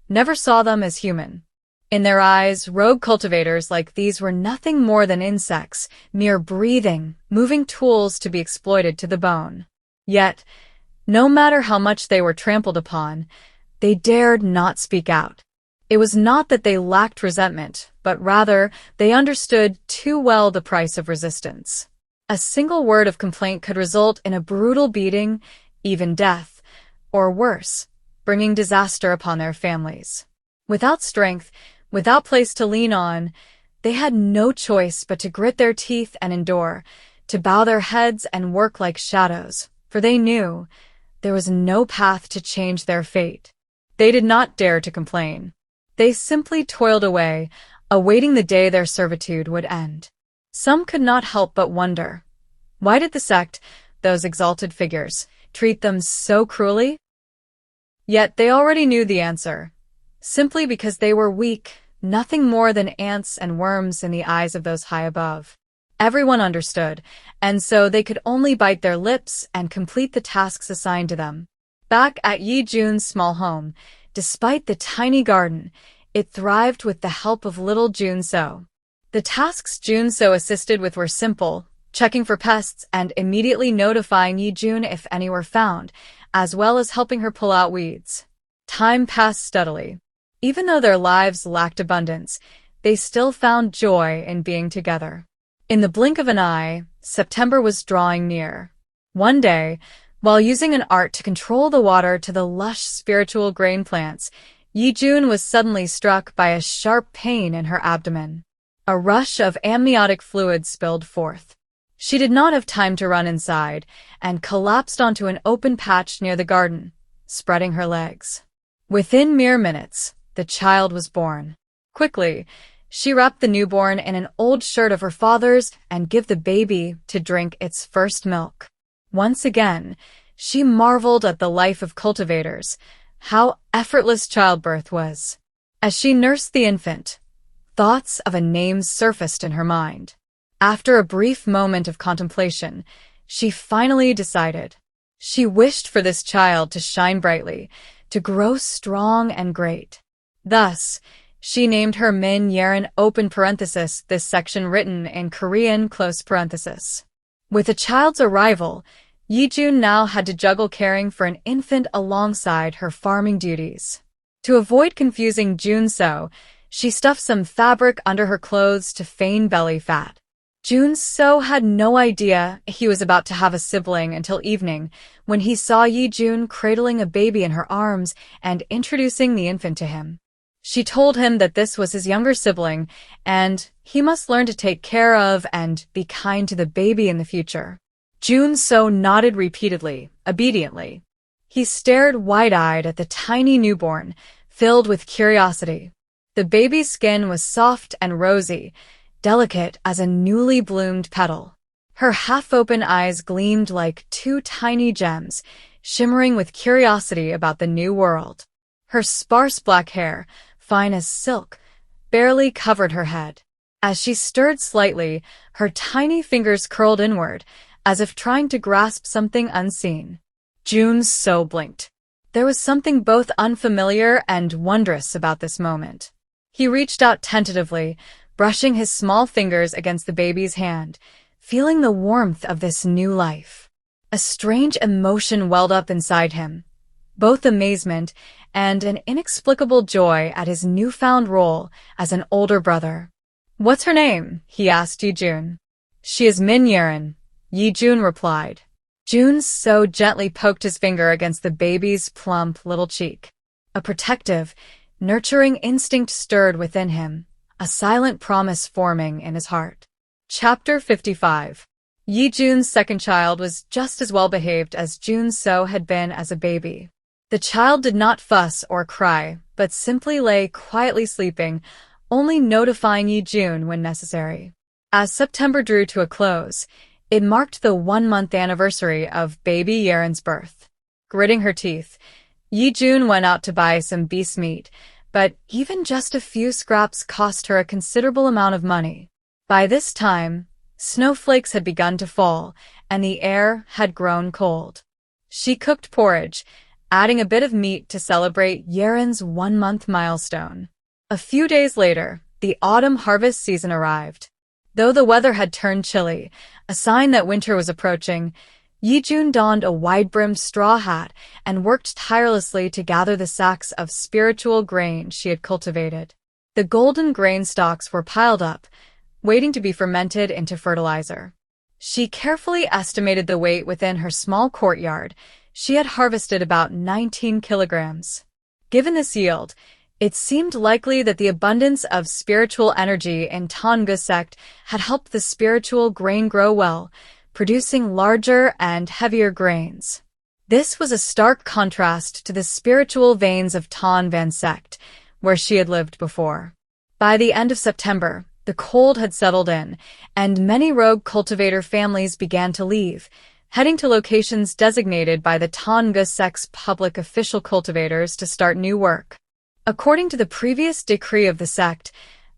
never saw them as human. In their eyes, rogue cultivators like these were nothing more than insects, mere breathing, moving tools to be exploited to the bone. Yet, no matter how much they were trampled upon, they dared not speak out. It was not that they lacked resentment, but rather they understood too well the price of resistance. A single word of complaint could result in a brutal beating, even death, or worse, bringing disaster upon their families. Without strength, without place to lean on, they had no choice but to grit their teeth and endure, to bow their heads and work like shadows, for they knew there was no path to change their fate. They did not dare to complain. They simply toiled away, awaiting the day their servitude would end. Some could not help but wonder, why did the sect, those exalted figures, treat them so cruelly? Yet they already knew the answer. Simply because they were weak, nothing more than ants and worms in the eyes of those high above. Everyone understood, and so they could only bite their lips and complete the tasks assigned to them. Back at Ye Jun's small home, despite the tiny garden, it thrived with the help of little Junso. The tasks Junso assisted with were simple, checking for pests and immediately notifying Ye Jun if any were found, as well as helping her pull out weeds. Time passed steadily. Even though their lives lacked abundance, they still found joy in being together. In the blink of an eye, September was drawing near. One day, while using an art to control the water to the lush spiritual grain plants, Ye Jun was suddenly struck by a sharp pain in her abdomen. A rush of amniotic fluid spilled forth. She did not have time to run inside, and collapsed onto an open patch near the garden, spreading her legs. Within mere minutes, the child was born. Quickly, she wrapped the newborn in an old shirt of her father's and gave the baby to drink its first milk. Once again, she marveled at the life of cultivators, how effortless childbirth was. As she nursed the infant, thoughts of a name surfaced in her mind. After a brief moment of contemplation, she finally decided. She wished for this child to shine brightly, to grow strong and great. Thus, she named her Min Yeren open parenthesis, this section written in Korean close parenthesis. With the child's arrival, Ye Jun now had to juggle caring for an infant alongside her farming duties. To avoid confusing Junso, she stuffed some fabric under her clothes to feign belly fat. Junso had no idea he was about to have a sibling until evening, when he saw Ye Jun cradling a baby in her arms and introducing the infant to him. She told him that this was his younger sibling, and he must learn to take care of and be kind to the baby in the future. Junso nodded repeatedly, obediently. He stared wide-eyed at the tiny newborn, filled with curiosity. The baby's skin was soft and rosy, delicate as a newly bloomed petal. Her half-open eyes gleamed like two tiny gems, shimmering with curiosity about the new world. Her sparse black hair, fine as silk, barely covered her head. As she stirred slightly, her tiny fingers curled inward, as if trying to grasp something unseen. Junso blinked. There was something both unfamiliar and wondrous about this moment. He reached out tentatively, brushing his small fingers against the baby's hand, feeling the warmth of this new life. A strange emotion welled up inside him, both amazement and an inexplicable joy at his newfound role as an older brother. "What's her name?" he asked Ye Jun. "She is Min Yeren," Ye Jun replied. Jun so gently poked his finger against the baby's plump little cheek. A protective, nurturing instinct stirred within him, a silent promise forming in his heart. Chapter 55. Ye Jun's second child was just as well behaved as Jun So had been as a baby. The child did not fuss or cry, but simply lay quietly sleeping, only notifying Ye Jun when necessary. As September drew to a close, it marked the 1-month anniversary of baby Yeren's birth. Gritting her teeth, Ye Jun went out to buy some beast meat, but even just a few scraps cost her a considerable amount of money. By this time, snowflakes had begun to fall, and the air had grown cold. She cooked porridge, adding a bit of meat to celebrate Yeren's 1-month milestone. A few days later, the autumn harvest season arrived. Though the weather had turned chilly, a sign that winter was approaching, Ye Jun donned a wide-brimmed straw hat and worked tirelessly to gather the sacks of spiritual grain she had cultivated. The golden grain stalks were piled up, waiting to be fermented into fertilizer. She carefully estimated the weight within her small courtyard. She had harvested about 19 kilograms. Given this yield, it seemed likely that the abundance of spiritual energy in Thanh Ngu Sect had helped the spiritual grain grow well, producing larger and heavier grains. This was a stark contrast to the spiritual veins of Thanh Van Sect, where she had lived before. By the end of September, the cold had settled in, and many rogue cultivator families began to leave, heading to locations designated by the Thanh Ngu Sect's public official cultivators to start new work. According to the previous decree of the sect,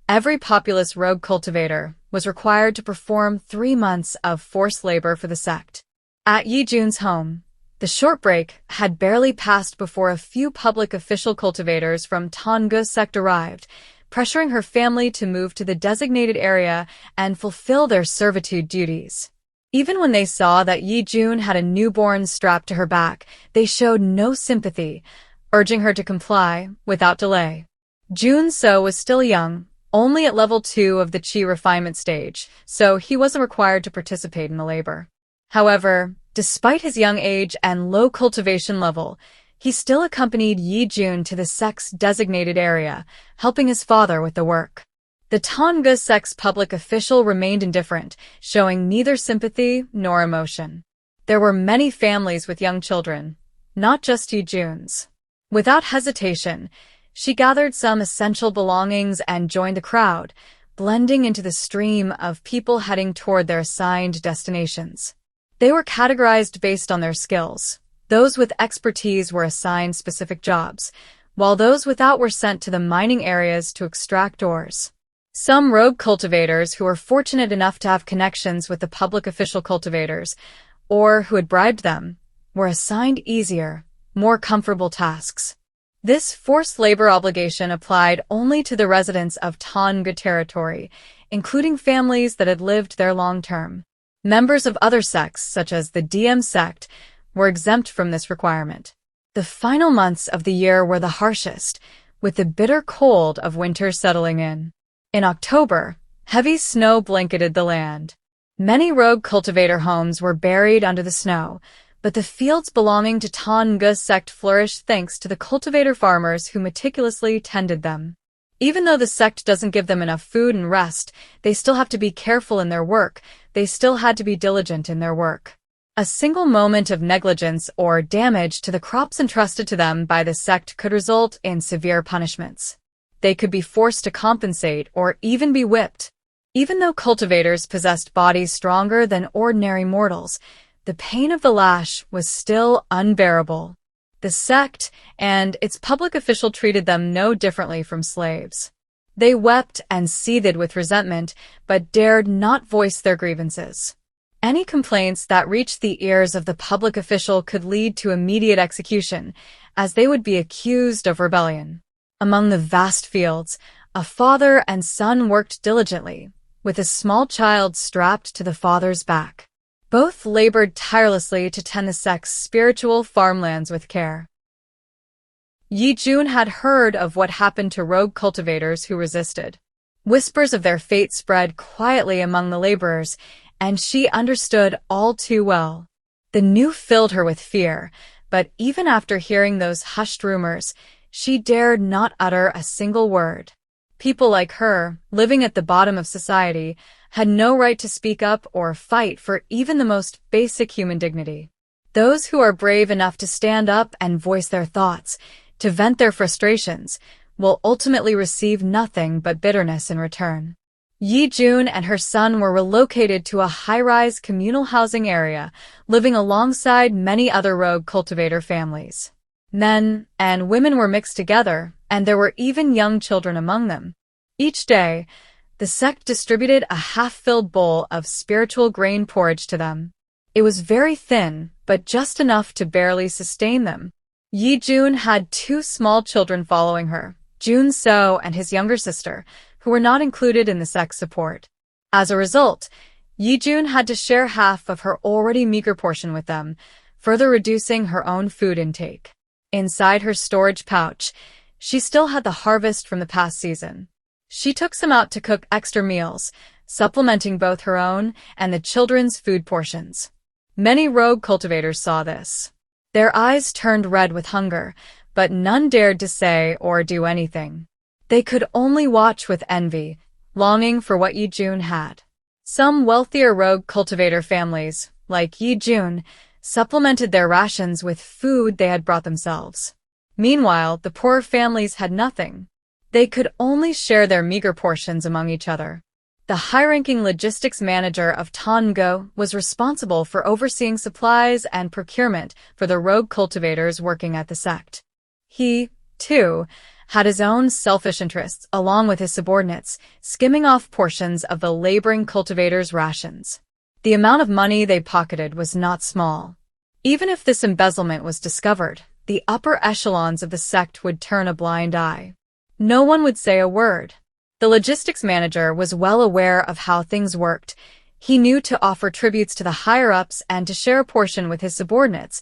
every populous rogue cultivator was required to perform 3 months of forced labor for the sect. At Ye Jun's home, the short break had barely passed before a few public official cultivators from Thanh Ngu Sect arrived, pressuring her family to move to the designated area and fulfill their servitude duties. Even when they saw that Ye Jun had a newborn strapped to her back, they showed no sympathy, urging her to comply without delay. Jun So was still young, only at level 2 of the Qi refinement stage, so he wasn't required to participate in the labor. However, despite his young age and low cultivation level, he still accompanied Ye Jun to the sect's designated area, helping his father with the work. The Thanh Ngu Sect's public official remained indifferent, showing neither sympathy nor emotion. There were many families with young children, not just Ye Jun's. Without hesitation, she gathered some essential belongings and joined the crowd, blending into the stream of people heading toward their assigned destinations. They were categorized based on their skills. Those with expertise were assigned specific jobs, while those without were sent to the mining areas to extract ores. Some rogue cultivators who were fortunate enough to have connections with the public official cultivators, or who had bribed them, were assigned easier, more comfortable tasks. This forced labor obligation applied only to the residents of Thanh Ngu territory, including families that had lived there long-term. Members of other sects, such as the DM sect, were exempt from this requirement. The final months of the year were the harshest, with the bitter cold of winter settling in. In October, heavy snow blanketed the land. Many rogue cultivator homes were buried under the snow, but the fields belonging to Thanh Ngu Sect flourished thanks to the cultivator farmers who meticulously tended them. Even though the sect doesn't give them enough food and rest, they still have to be careful in their work. They still had to be diligent in their work. A single moment of negligence or damage to the crops entrusted to them by the sect could result in severe punishments. They could be forced to compensate or even be whipped. Even though cultivators possessed bodies stronger than ordinary mortals, the pain of the lash was still unbearable. The sect and its public official treated them no differently from slaves. They wept and seethed with resentment, but dared not voice their grievances. Any complaints that reached the ears of the public official could lead to immediate execution, as they would be accused of rebellion. Among the vast fields, a father and son worked diligently, with a small child strapped to the father's back. Both labored tirelessly to tend the sect's spiritual farmlands with care. Ye Jun had heard of what happened to rogue cultivators who resisted. Whispers of their fate spread quietly among the laborers, and she understood all too well. The new filled her with fear, but even after hearing those hushed rumors, she dared not utter a single word. People like her, living at the bottom of society, had no right to speak up or fight for even the most basic human dignity. Those who are brave enough to stand up and voice their thoughts, to vent their frustrations, will ultimately receive nothing but bitterness in return. Ye Jun and her son were relocated to a high-rise communal housing area, living alongside many other rogue cultivator families. Men and women were mixed together, and there were even young children among them. Each day, the sect distributed a half-filled bowl of spiritual grain porridge to them. It was very thin, but just enough to barely sustain them. Ye Jun had 2 small children following her, Jun So and his younger sister, who were not included in the sect's support. As a result, Ye Jun had to share half of her already meager portion with them, further reducing her own food intake. Inside her storage pouch, she still had the harvest from the past season. She took some out to cook extra meals, supplementing both her own and the children's food portions. Many rogue cultivators saw this. Their eyes turned red with hunger, but none dared to say or do anything. They could only watch with envy, longing for what Ye Jun had. Some wealthier rogue cultivator families, like Ye Jun, supplemented their rations with food they had brought themselves. Meanwhile, the poorer families had nothing. They could only share their meager portions among each other. The high-ranking logistics manager of Thanh Ngu was responsible for overseeing supplies and procurement for the rogue cultivators working at the sect. He, too, had his own selfish interests along with his subordinates, skimming off portions of the laboring cultivators' rations. The amount of money they pocketed was not small. Even if this embezzlement was discovered, the upper echelons of the sect would turn a blind eye. No one would say a word. The logistics manager was well aware of how things worked. He knew to offer tributes to the higher-ups and to share a portion with his subordinates,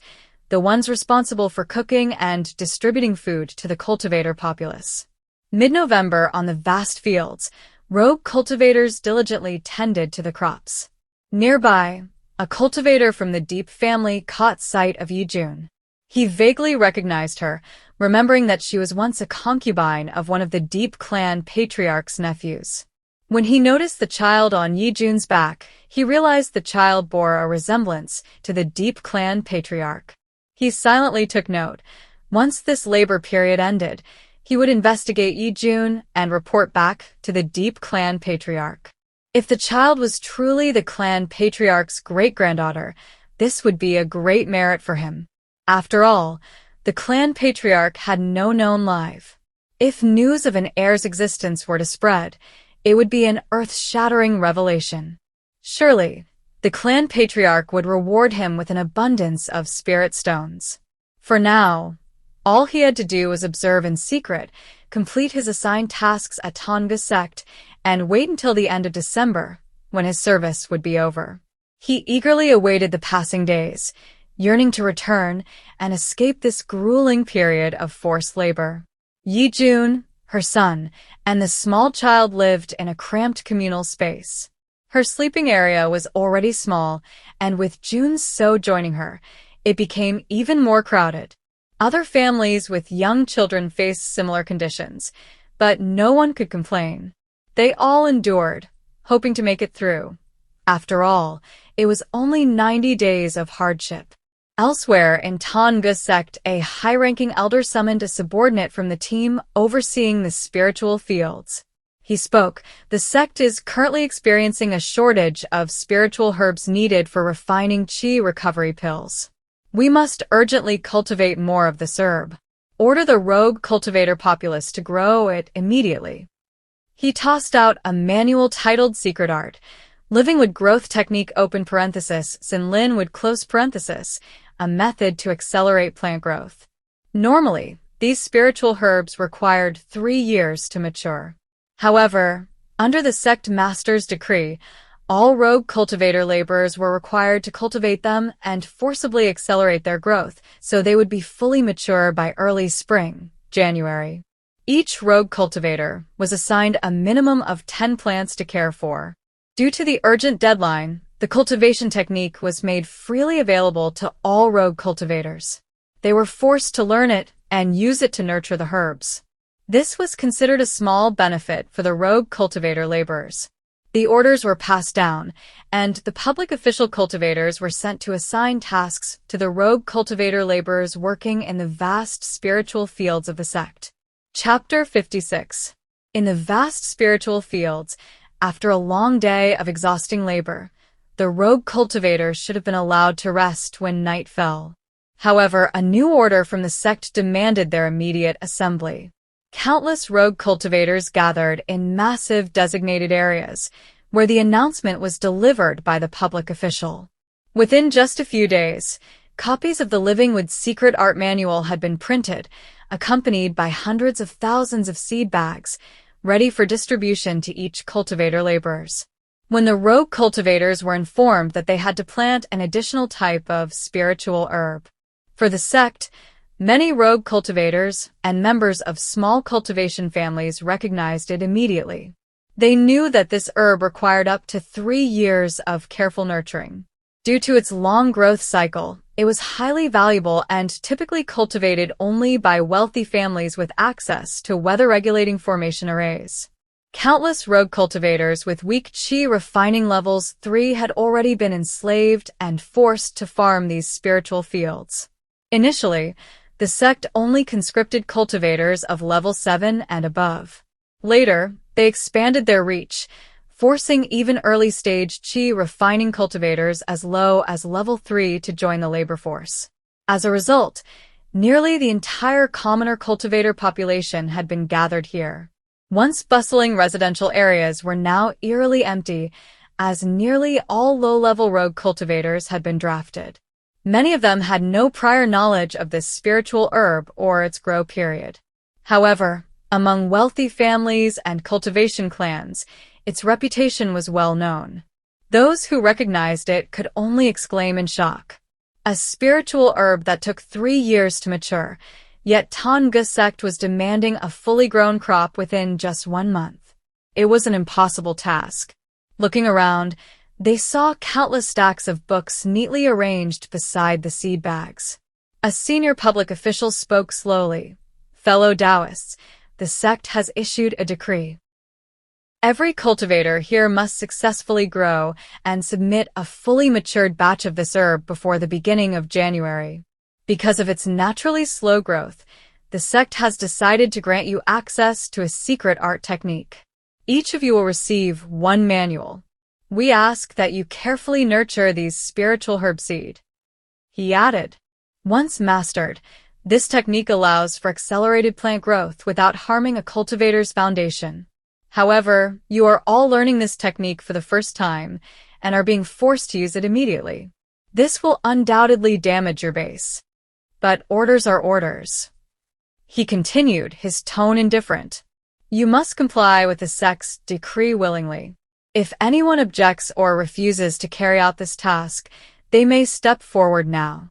the ones responsible for cooking and distributing food to the cultivator populace. Mid-November, on the vast fields, rogue cultivators diligently tended to the crops. Nearby, a cultivator from the Deep family caught sight of Ye Jun. He vaguely recognized her, remembering that she was once a concubine of one of the Deep clan patriarch's nephews. When he noticed the child on Ye Jun's back, he realized the child bore a resemblance to the Deep clan patriarch. He silently took note. Once this labor period ended, he would investigate Ye Jun and report back to the Deep clan patriarch. If the child was truly the clan patriarch's great-granddaughter, this would be a great merit for him. After all, the clan patriarch had no known life. If news of an heir's existence were to spread, it would be an earth-shattering revelation. Surely, the clan patriarch would reward him with an abundance of spirit stones. For now, all he had to do was observe in secret, complete his assigned tasks at Thanh Ngu Sect, and wait until the end of December, when his service would be over. He eagerly awaited the passing days, yearning to return and escape this grueling period of forced labor. Ye Jun, her son, and the small child lived in a cramped communal space. Her sleeping area was already small, and with Jun So joining her, it became even more crowded. Other families with young children faced similar conditions, but no one could complain. They all endured, hoping to make it through. After all, it was only 90 days of hardship. Elsewhere in Thanh Ngu Sect, a high-ranking elder summoned a subordinate from the team overseeing the spiritual fields. He spoke, "The sect is currently experiencing a shortage of spiritual herbs needed for refining qi recovery pills. We must urgently cultivate more of this herb. Order the rogue cultivator populace to grow it immediately." He tossed out a manual titled Secret Art. Living wood growth technique open parenthesis, Sinlin wood close parenthesis, a method to accelerate plant growth. Normally, these spiritual herbs required 3 years to mature. However, under the sect master's decree, all rogue cultivator laborers were required to cultivate them and forcibly accelerate their growth so they would be fully mature by early spring, January. Each rogue cultivator was assigned a minimum of 10 plants to care for. Due to the urgent deadline, The cultivation technique was made freely available to all rogue cultivators. They were forced to learn it and use it to nurture the herbs. This was considered a small benefit for the rogue cultivator laborers. The orders were passed down, and the public official cultivators were sent to assign tasks to the rogue cultivator laborers working in the vast spiritual fields of the sect. Chapter 56. In the vast spiritual fields, after a long day of exhausting labor, the rogue cultivators should have been allowed to rest when night fell. However, a new order from the sect demanded their immediate assembly. Countless rogue cultivators gathered in massive designated areas, where the announcement was delivered by the public official. Within just a few days, copies of the Living with Secret Art Manual had been printed, accompanied by hundreds of thousands of seed bags, ready for distribution to each cultivator laborers. When the rogue cultivators were informed that they had to plant an additional type of spiritual herb for the sect, many rogue cultivators and members of small cultivation families recognized it immediately. They knew that this herb required up to 3 years of careful nurturing. Due to its long growth cycle, it was highly valuable and typically cultivated only by wealthy families with access to weather-regulating formation arrays. Countless rogue cultivators with weak qi refining levels 3 had already been enslaved and forced to farm these spiritual fields. Initially, the sect only conscripted cultivators of level 7 and above. Later, they expanded their reach, forcing even early-stage qi refining cultivators as low as level 3 to join the labor force. As a result, nearly the entire commoner cultivator population had been gathered here. Once bustling residential areas were now eerily empty, as nearly all low-level rogue cultivators had been drafted. Many of them had no prior knowledge of this spiritual herb or its grow period. However, among wealthy families and cultivation clans, its reputation was well known. Those who recognized it could only exclaim in shock. A spiritual herb that took 3 years to mature, yet Thanh Ngu Sect was demanding a fully grown crop within just 1 month. It was an impossible task. Looking around, they saw countless stacks of books neatly arranged beside the seed bags. A senior public official spoke slowly. Fellow Taoists, the sect has issued a decree. Every cultivator here must successfully grow and submit a fully matured batch of this herb before the beginning of January. Because of its naturally slow growth, the sect has decided to grant you access to a secret art technique. Each of you will receive 1 manual. We ask that you carefully nurture these spiritual herb seed. He added, once mastered, this technique allows for accelerated plant growth without harming a cultivator's foundation. However, you are all learning this technique for the first time and are being forced to use it immediately. This will undoubtedly damage your base. But orders are orders. He continued, his tone indifferent. You must comply with the sect's decree willingly. If anyone objects or refuses to carry out this task, they may step forward now.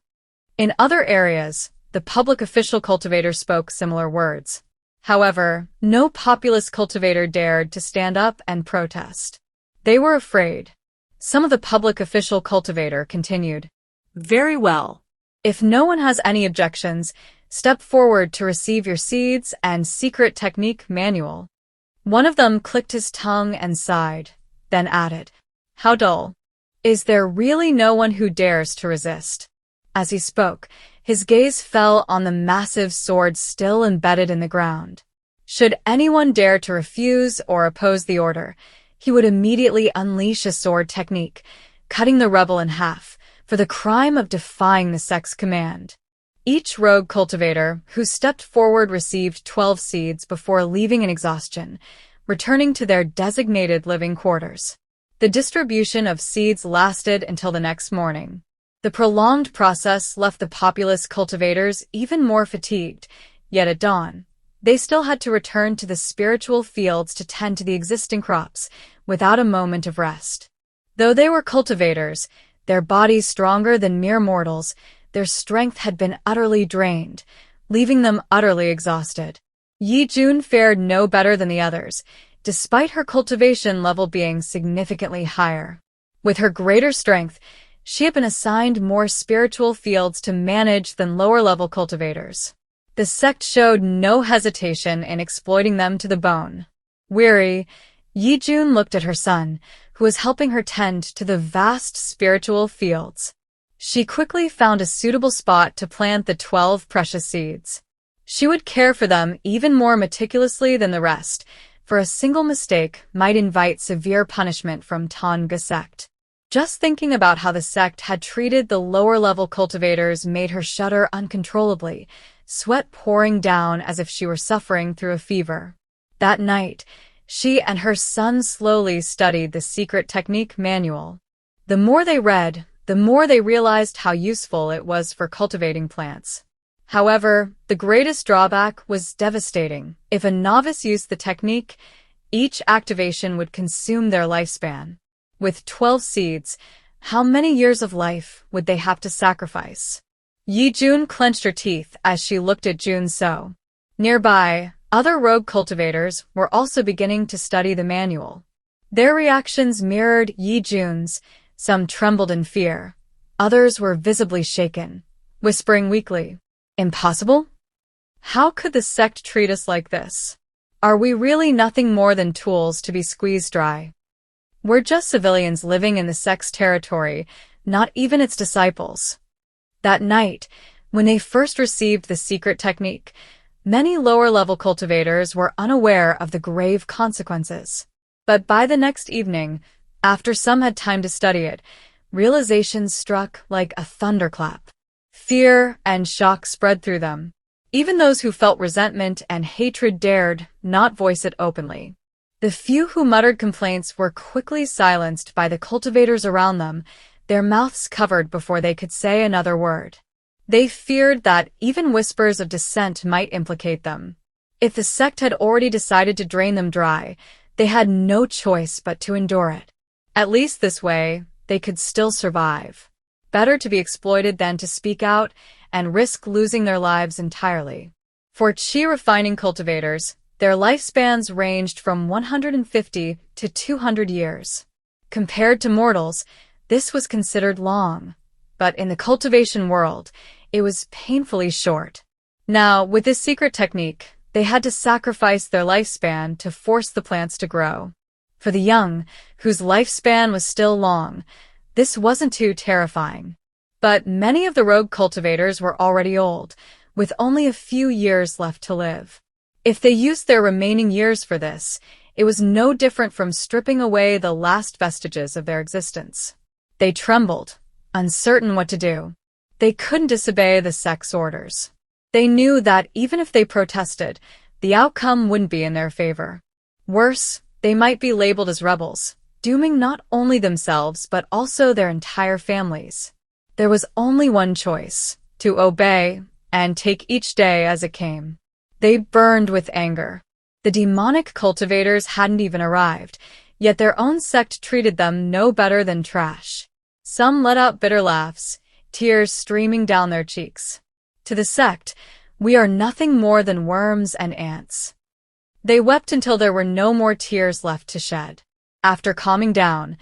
In other areas, the public official cultivator spoke similar words. However, no populous cultivator dared to stand up and protest. They were afraid. Some of the public official cultivator continued. Very well. If no one has any objections, step forward to receive your seeds and secret technique manual. One of them clicked his tongue and sighed, then added, how dull. Is there really no one who dares to resist? As he spoke, his gaze fell on the massive sword still embedded in the ground. Should anyone dare to refuse or oppose the order, he would immediately unleash a sword technique, cutting the rebel in half, for the crime of defying the sect's command. Each rogue cultivator who stepped forward received 12 seeds before leaving in exhaustion, returning to their designated living quarters. The distribution of seeds lasted until the next morning. The prolonged process left the populous cultivators even more fatigued, yet at dawn, they still had to return to the spiritual fields to tend to the existing crops, without a moment of rest. Though they were cultivators, their bodies stronger than mere mortals, their strength had been utterly drained, leaving them utterly exhausted. Ye Jun fared no better than the others, despite her cultivation level being significantly higher. With her greater strength, she had been assigned more spiritual fields to manage than lower-level cultivators. The sect showed no hesitation in exploiting them to the bone. Weary, Ye Jun looked at her son, who was helping her tend to the vast spiritual fields. She quickly found a suitable spot to plant the 12 precious seeds. She would care for them even more meticulously than the rest, for a single mistake might invite severe punishment from Thanh Ngu Sect. Just thinking about how the sect had treated the lower-level cultivators made her shudder uncontrollably, sweat pouring down as if she were suffering through a fever. That night, she and her son slowly studied the secret technique manual. The more they read, the more they realized how useful it was for cultivating plants. However, the greatest drawback was devastating. If a novice used the technique, each activation would consume their lifespan. With 12 seeds, how many years of life would they have to sacrifice? Ye Jun clenched her teeth as she looked at Jun So. Nearby, other rogue cultivators were also beginning to study the manual. Their reactions mirrored Ye Jun's. Some trembled in fear. Others were visibly shaken, whispering weakly, "Impossible? How could the sect treat us like this? Are we really nothing more than tools to be squeezed dry? We're just civilians living in the sect's territory, not even its disciples." That night, when they first received the secret technique, many lower-level cultivators were unaware of the grave consequences. But by the next evening, after some had time to study it, realization struck like a thunderclap. Fear and shock spread through them. Even those who felt resentment and hatred dared not voice it openly. The few who muttered complaints were quickly silenced by the cultivators around them, their mouths covered before they could say another word. They feared that even whispers of dissent might implicate them. If the sect had already decided to drain them dry, they had no choice but to endure it. At least this way, they could still survive. Better to be exploited than to speak out and risk losing their lives entirely. For qi refining cultivators, their lifespans ranged from 150 to 200 years. Compared to mortals, this was considered long, but in the cultivation world, it was painfully short. Now, with this secret technique, they had to sacrifice their lifespan to force the plants to grow. For the young, whose lifespan was still long, this wasn't too terrifying. But many of the rogue cultivators were already old, with only a few years left to live. If they used their remaining years for this, it was no different from stripping away the last vestiges of their existence. They trembled, uncertain what to do. They couldn't disobey the sect's orders. They knew that even if they protested, the outcome wouldn't be in their favor. Worse, they might be labeled as rebels, dooming not only themselves but also their entire families. There was only one choice: to obey and take each day as it came. They burned with anger. The demonic cultivators hadn't even arrived, yet their own sect treated them no better than trash. Some let out bitter laughs, tears streaming down their cheeks. To the sect, we are nothing more than worms and ants. They wept until there were no more tears left to shed. After calming down,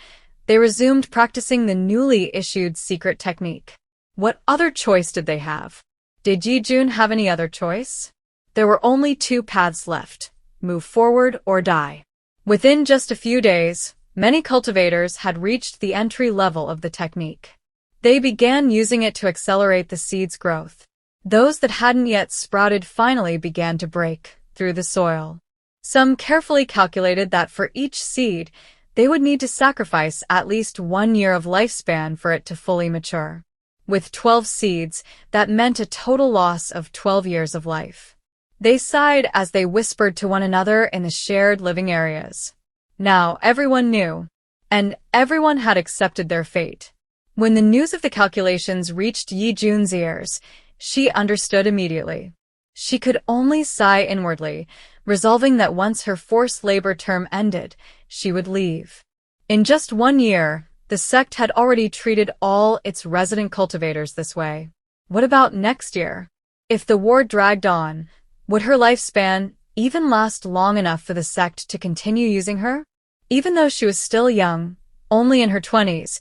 they resumed practicing the newly issued secret technique. What other choice did they have? Did Ye Jun have any other choice? There were only two paths left: move forward or die. Within just a few days, many cultivators had reached the entry level of the technique. They began using it to accelerate the seed's growth. Those that hadn't yet sprouted finally began to break through the soil. Some carefully calculated that for each seed, they would need to sacrifice at least 1 year of lifespan for it to fully mature. With 12 seeds, that meant a total loss of 12 years of life. They sighed as they whispered to one another in the shared living areas. Now everyone knew, and everyone had accepted their fate. When the news of the calculations reached Ye Jun's ears, she understood immediately. She could only sigh inwardly, resolving that once her forced labor term ended, she would leave. In just 1 year, the sect had already treated all its resident cultivators this way. What about next year? If the war dragged on, would her lifespan even last long enough for the sect to continue using her? Even though she was still young, only in her 20s.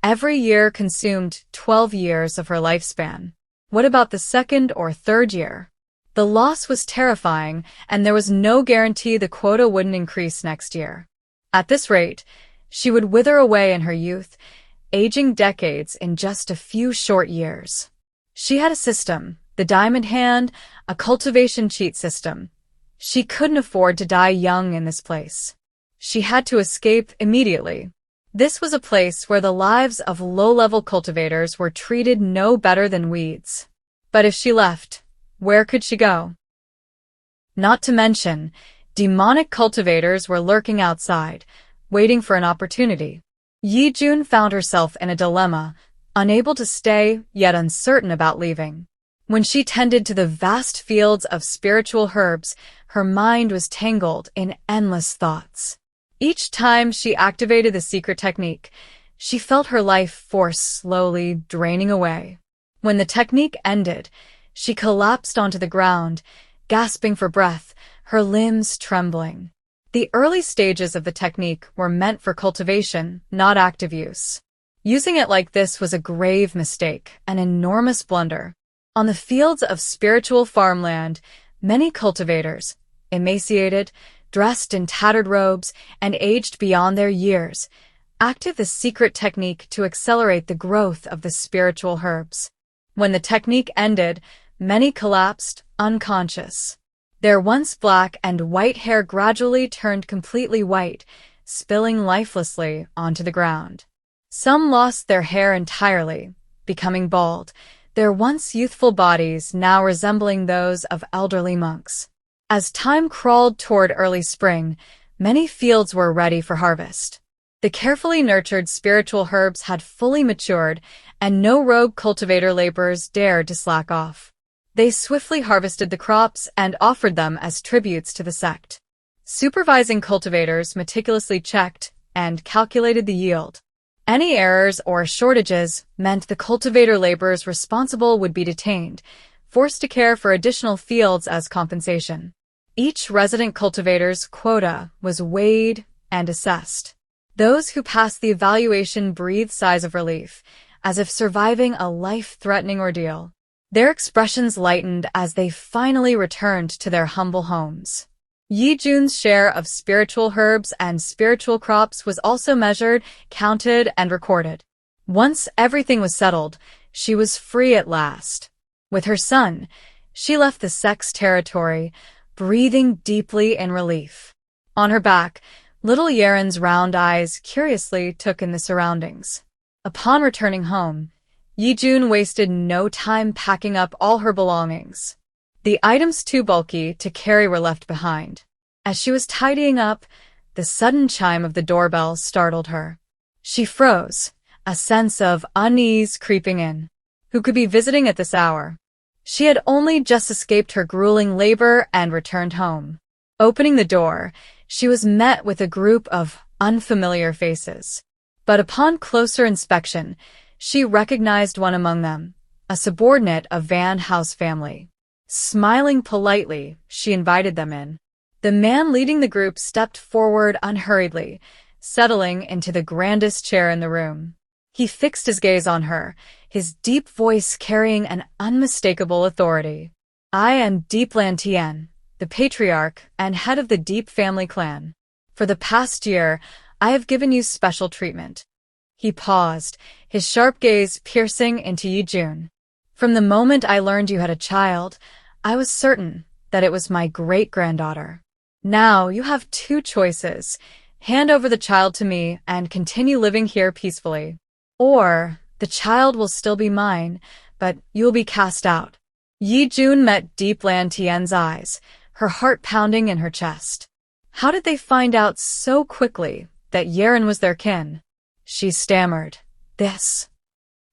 Every year consumed 12 years of her lifespan. What about the second or third year? The loss was terrifying, and there was no guarantee the quota wouldn't increase next year. At this rate, she would wither away in her youth, aging decades in just a few short years. She had a system, the Diamond Hand, a cultivation cheat system. She couldn't afford to die young in this place. She had to escape immediately. This was a place where the lives of low-level cultivators were treated no better than weeds. But if she left, where could she go? Not to mention, demonic cultivators were lurking outside, waiting for an opportunity. Ye Jun found herself in a dilemma, unable to stay, yet uncertain about leaving. When she tended to the vast fields of spiritual herbs, her mind was tangled in endless thoughts. Each time she activated the secret technique, she felt her life force slowly draining away. When the technique ended, she collapsed onto the ground, gasping for breath, her limbs trembling. The early stages of the technique were meant for cultivation, not active use. Using it like this was a grave mistake, an enormous blunder. On the fields of spiritual farmland, many cultivators, emaciated, dressed in tattered robes, and aged beyond their years, acted the secret technique to accelerate the growth of the spiritual herbs. When the technique ended, many collapsed, unconscious. Their once black and white hair gradually turned completely white, spilling lifelessly onto the ground. Some lost their hair entirely, becoming bald, their once youthful bodies now resembling those of elderly monks. As time crawled toward early spring, many fields were ready for harvest. The carefully nurtured spiritual herbs had fully matured, and no rogue cultivator laborers dared to slack off. They swiftly harvested the crops and offered them as tributes to the sect. Supervising cultivators meticulously checked and calculated the yield. Any errors or shortages meant the cultivator laborers responsible would be detained, forced to care for additional fields as compensation. Each resident cultivator's quota was weighed and assessed. Those who passed the evaluation breathed sighs of relief, as if surviving a life-threatening ordeal. Their expressions lightened as they finally returned to their humble homes. Ye Jun's share of spiritual herbs and spiritual crops was also measured, counted, and recorded. Once everything was settled, she was free at last. With her son, she left the sect's territory, breathing deeply in relief. On her back, little Yaren's round eyes curiously took in the surroundings. Upon returning home, Ye Jun wasted no time packing up all her belongings. The items too bulky to carry were left behind. As she was tidying up, the sudden chime of the doorbell startled her. She froze, a sense of unease creeping in. Who could be visiting at this hour? She had only just escaped her grueling labor and returned home. Opening the door, she was met with a group of unfamiliar faces. But upon closer inspection, she recognized one among them, a subordinate of Van House family. Smiling politely, she invited them in. The man leading the group stepped forward unhurriedly, settling into the grandest chair in the room. He fixed his gaze on her, his deep voice carrying an unmistakable authority. I am Deep Lan Tien, the patriarch and head of the Deep family clan. For the past year, I have given you special treatment. He paused, his sharp gaze piercing into Ye Jun. From the moment I learned you had a child, I was certain that it was my great-granddaughter. Now you have two choices. Hand over the child to me and continue living here peacefully. Or, the child will still be mine, but you'll be cast out. Ye Jun met Deep Lan Tien's eyes, her heart pounding in her chest. How did they find out so quickly that Yeren was their kin? She stammered, "This."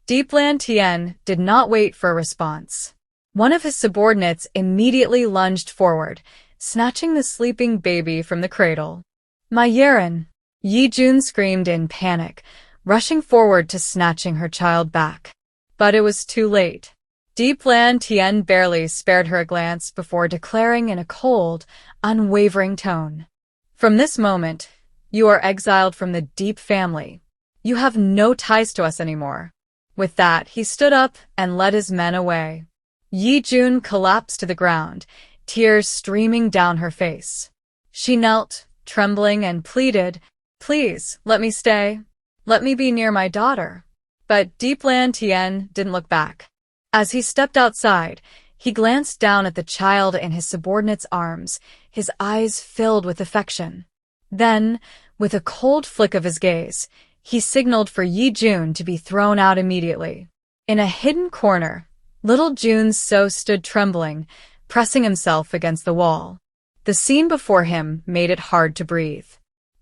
Deep Lan Tien did not wait for a response. One of his subordinates immediately lunged forward, snatching the sleeping baby from the cradle. "My Yeren!" Ye Jun screamed in panic, rushing forward to snatching her child back. But it was too late. Deep Lan Tien barely spared her a glance before declaring in a cold, unwavering tone, "From this moment, you are exiled from the Deep family. You have no ties to us anymore." With that, he stood up and led his men away. Ye Jun collapsed to the ground, tears streaming down her face. She knelt, trembling, and pleaded, "Please, let me stay. Let me be near my daughter." But Deep Lan Tien didn't look back. As he stepped outside, he glanced down at the child in his subordinate's arms, his eyes filled with affection. Then, with a cold flick of his gaze, he signaled for Ye Jun to be thrown out immediately. In a hidden corner, little Jun So stood trembling, pressing himself against the wall. The scene before him made it hard to breathe.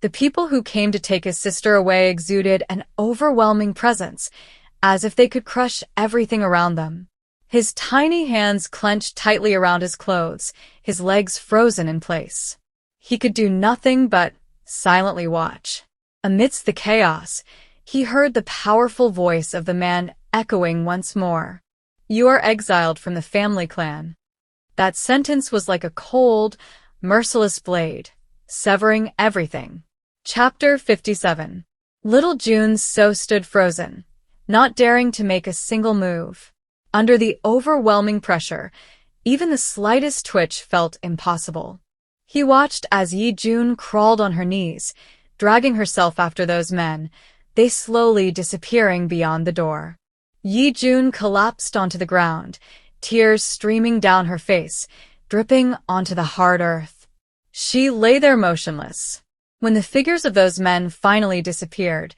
The people who came to take his sister away exuded an overwhelming presence, as if they could crush everything around them. His tiny hands clenched tightly around his clothes, his legs frozen in place. He could do nothing but silently watch. Amidst the chaos, he heard the powerful voice of the man echoing once more. "You are exiled from the family clan." That sentence was like a cold, merciless blade, severing everything. Chapter 57. Little Jun So stood frozen, not daring to make a single move. Under the overwhelming pressure, even the slightest twitch felt impossible. He watched as Ye Jun crawled on her knees, dragging herself after those men, they slowly disappearing beyond the door. Ye Jun collapsed onto the ground, tears streaming down her face, dripping onto the hard earth. She lay there motionless. When the figures of those men finally disappeared,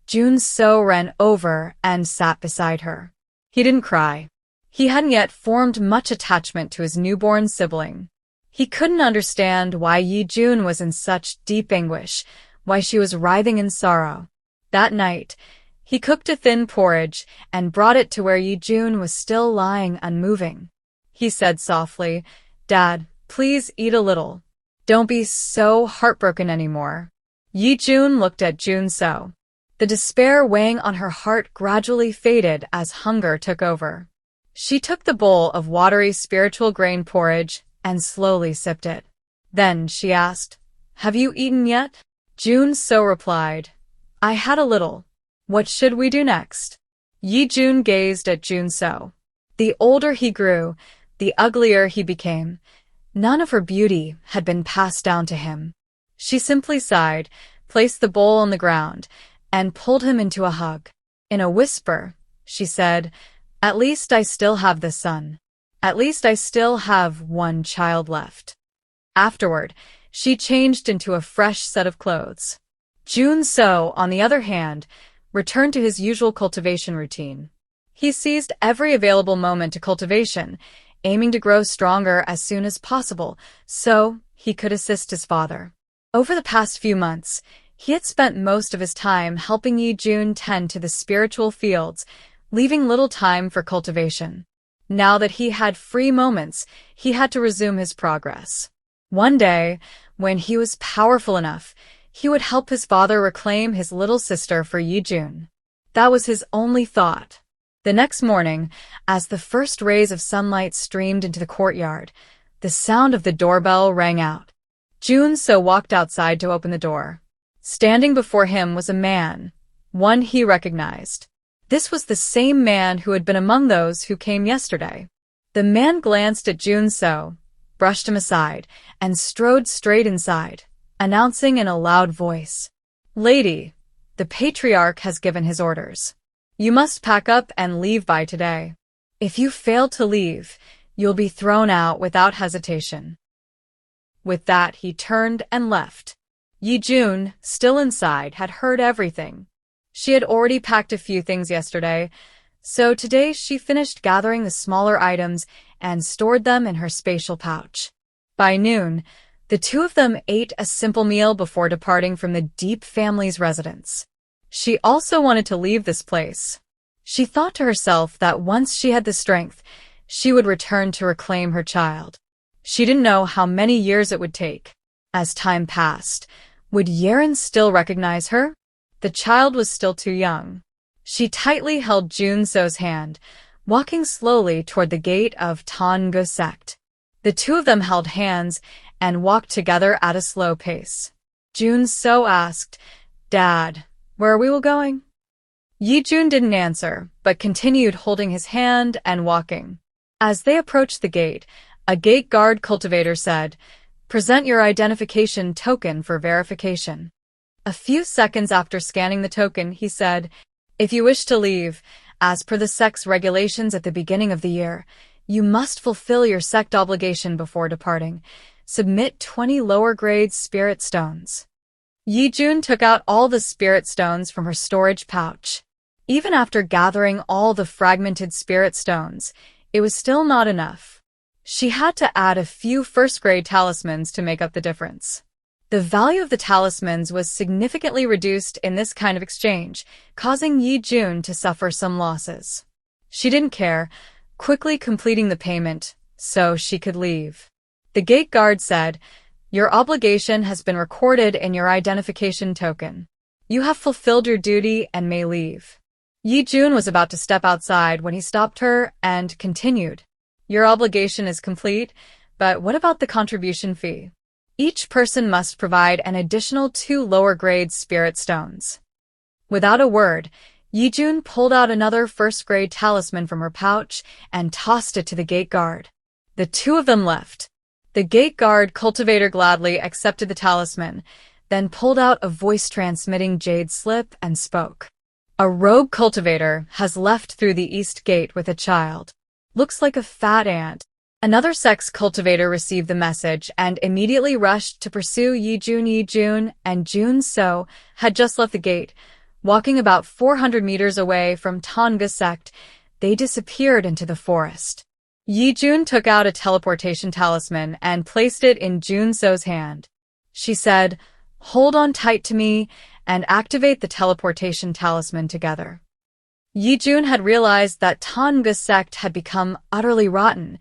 Jun So ran over and sat beside her. He didn't cry. He hadn't yet formed much attachment to his newborn sibling. He couldn't understand why Ye Jun was in such deep anguish, why she was writhing in sorrow. That night, he cooked a thin porridge and brought it to where Ye Jun was still lying unmoving. He said softly, "Dad, please eat a little. Don't be so heartbroken anymore." Ye Jun looked at Jun So. The despair weighing on her heart gradually faded as hunger took over. She took the bowl of watery spiritual grain porridge and slowly sipped it. Then she asked, "Have you eaten yet?" Jun So replied, "I had a little. What should we do next?" Ye Jun gazed at Jun So. The older he grew, the uglier he became. None of her beauty had been passed down to him. She simply sighed, placed the bowl on the ground, and pulled him into a hug. In a whisper, she said, "At least I still have the son. At least I still have one child left." Afterward, she changed into a fresh set of clothes. Jun So, on the other hand, returned to his usual cultivation routine. He seized every available moment to cultivation, aiming to grow stronger as soon as possible so he could assist his father. Over the past few months, he had spent most of his time helping Ye Jun tend to the spiritual fields, leaving little time for cultivation. Now that he had free moments, he had to resume his progress. One day, when he was powerful enough, he would help his father reclaim his little sister for Ye Jun. That was his only thought. The next morning, as the first rays of sunlight streamed into the courtyard, the sound of the doorbell rang out. Jun So walked outside to open the door. Standing before him was a man, one he recognized. This was the same man who had been among those who came yesterday. The man glanced at Jun So, brushed him aside, and strode straight inside, announcing in a loud voice, "Lady, the patriarch has given his orders. You must pack up and leave by today. If you fail to leave, you'll be thrown out without hesitation." With that, he turned and left. Ye Jun, still inside, had heard everything. She had already packed a few things yesterday, so today she finished gathering the smaller items and stored them in her spatial pouch. By noon, the two of them ate a simple meal before departing from the Deep family's residence. She also wanted to leave this place. She thought to herself that once she had the strength, she would return to reclaim her child. She didn't know how many years it would take. As time passed, would Yeren still recognize her? The child was still too young. She tightly held Jun So's hand, walking slowly toward the gate of Thanh Ngu Sect. The two of them held hands and walked together at a slow pace. Jun So asked, "Dad, where are we all going?" Ye Jun didn't answer, but continued holding his hand and walking. As they approached the gate, a gate guard cultivator said, "Present your identification token for verification." A few seconds after scanning the token, he said, "If you wish to leave, as per the sect's regulations at the beginning of the year, you must fulfill your sect obligation before departing. Submit 20 lower-grade spirit stones." Ye Jun took out all the spirit stones from her storage pouch. Even after gathering all the fragmented spirit stones, it was still not enough. She had to add a few first-grade talismans to make up the difference. The value of the talismans was significantly reduced in this kind of exchange, causing Ye Jun to suffer some losses. She didn't care, quickly completing the payment so she could leave. The gate guard said, "Your obligation has been recorded in your identification token. You have fulfilled your duty and may leave." Ye Jun was about to step outside when he stopped her and continued, "Your obligation is complete, but what about the contribution fee? Each person must provide an additional 2 lower-grade spirit stones." Without a word, Ye Jun pulled out another first-grade talisman from her pouch and tossed it to the gate guard. The two of them left. The gate guard cultivator gladly accepted the talisman, then pulled out a voice-transmitting jade slip and spoke. "A rogue cultivator has left through the east gate with a child. Looks like a fat ant." Another sex cultivator received the message and immediately rushed to pursue Ye Jun. Ye Jun and Jun So had just left the gate. Walking about 400 meters away from Thanh Ngu Sect, they disappeared into the forest. Ye Jun took out a teleportation talisman and placed it in Jun So's hand. She said, "Hold on tight to me and activate the teleportation talisman together." Ye Jun had realized that Thanh Ngu Sect had become utterly rotten,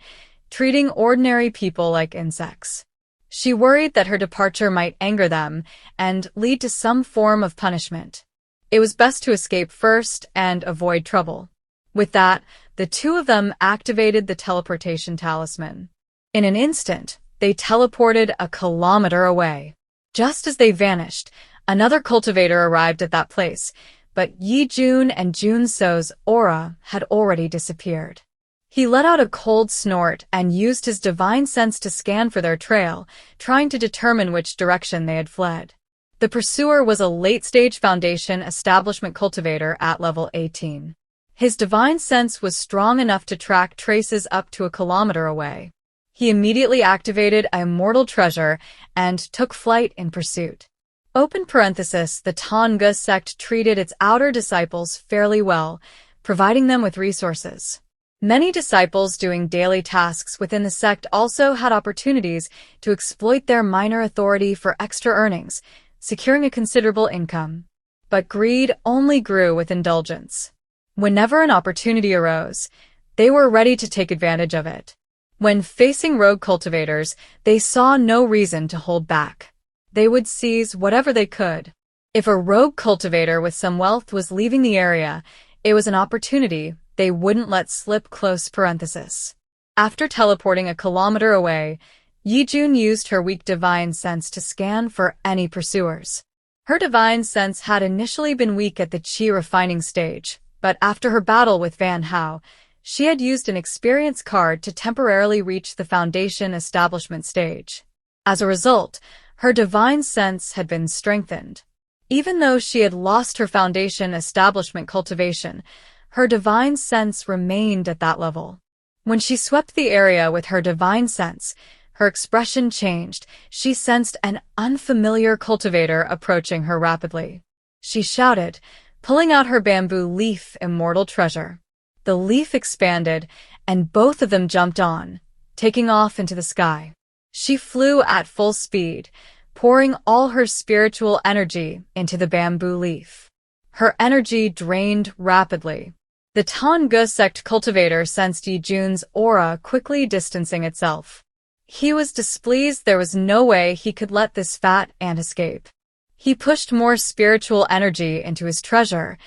treating ordinary people like insects. She worried that her departure might anger them and lead to some form of punishment. It was best to escape first and avoid trouble. With that, the two of them activated the teleportation talisman. In an instant, they teleported a kilometer away. Just as they vanished, another cultivator arrived at that place, but Ye Jun and Jun So's aura had already disappeared. He let out a cold snort and used his divine sense to scan for their trail, trying to determine which direction they had fled. The pursuer was a late-stage Foundation establishment cultivator at level 18. His divine sense was strong enough to track traces up to a kilometer away. He immediately activated a immortal treasure and took flight in pursuit. Open parenthesis, the Thanh Ngu Sect treated its outer disciples fairly well, providing them with resources. Many disciples doing daily tasks within the sect also had opportunities to exploit their minor authority for extra earnings, securing a considerable income. But greed only grew with indulgence. Whenever an opportunity arose, they were ready to take advantage of it. When facing rogue cultivators, they saw no reason to hold back. They would seize whatever they could. If a rogue cultivator with some wealth was leaving the area, it was an opportunity they wouldn't let slip. Close parenthesis. After teleporting a kilometer away, Ye Jun used her weak divine sense to scan for any pursuers. Her divine sense had initially been weak at the Qi refining stage, but after her battle with Van Hao, she had used an experience card to temporarily reach the Foundation establishment stage. As a result, her divine sense had been strengthened. Even though she had lost her Foundation establishment cultivation, her divine sense remained at that level. When she swept the area with her divine sense, her expression changed. She sensed an unfamiliar cultivator approaching her rapidly. She shouted, pulling out her bamboo leaf immortal treasure. The leaf expanded, and both of them jumped on, taking off into the sky. She flew at full speed, pouring all her spiritual energy into the bamboo leaf. Her energy drained rapidly. The Thanh Ngu Sect cultivator sensed Ye Jun's aura quickly distancing itself. He was displeased. There was no way he could let this fat ant escape. He pushed more spiritual energy into his treasure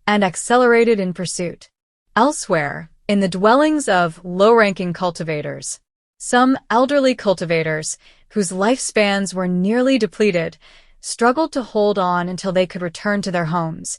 and accelerated in pursuit. Elsewhere, in the dwellings of low-ranking cultivators, some elderly cultivators, whose lifespans were nearly depleted, struggled to hold on until they could return to their homes.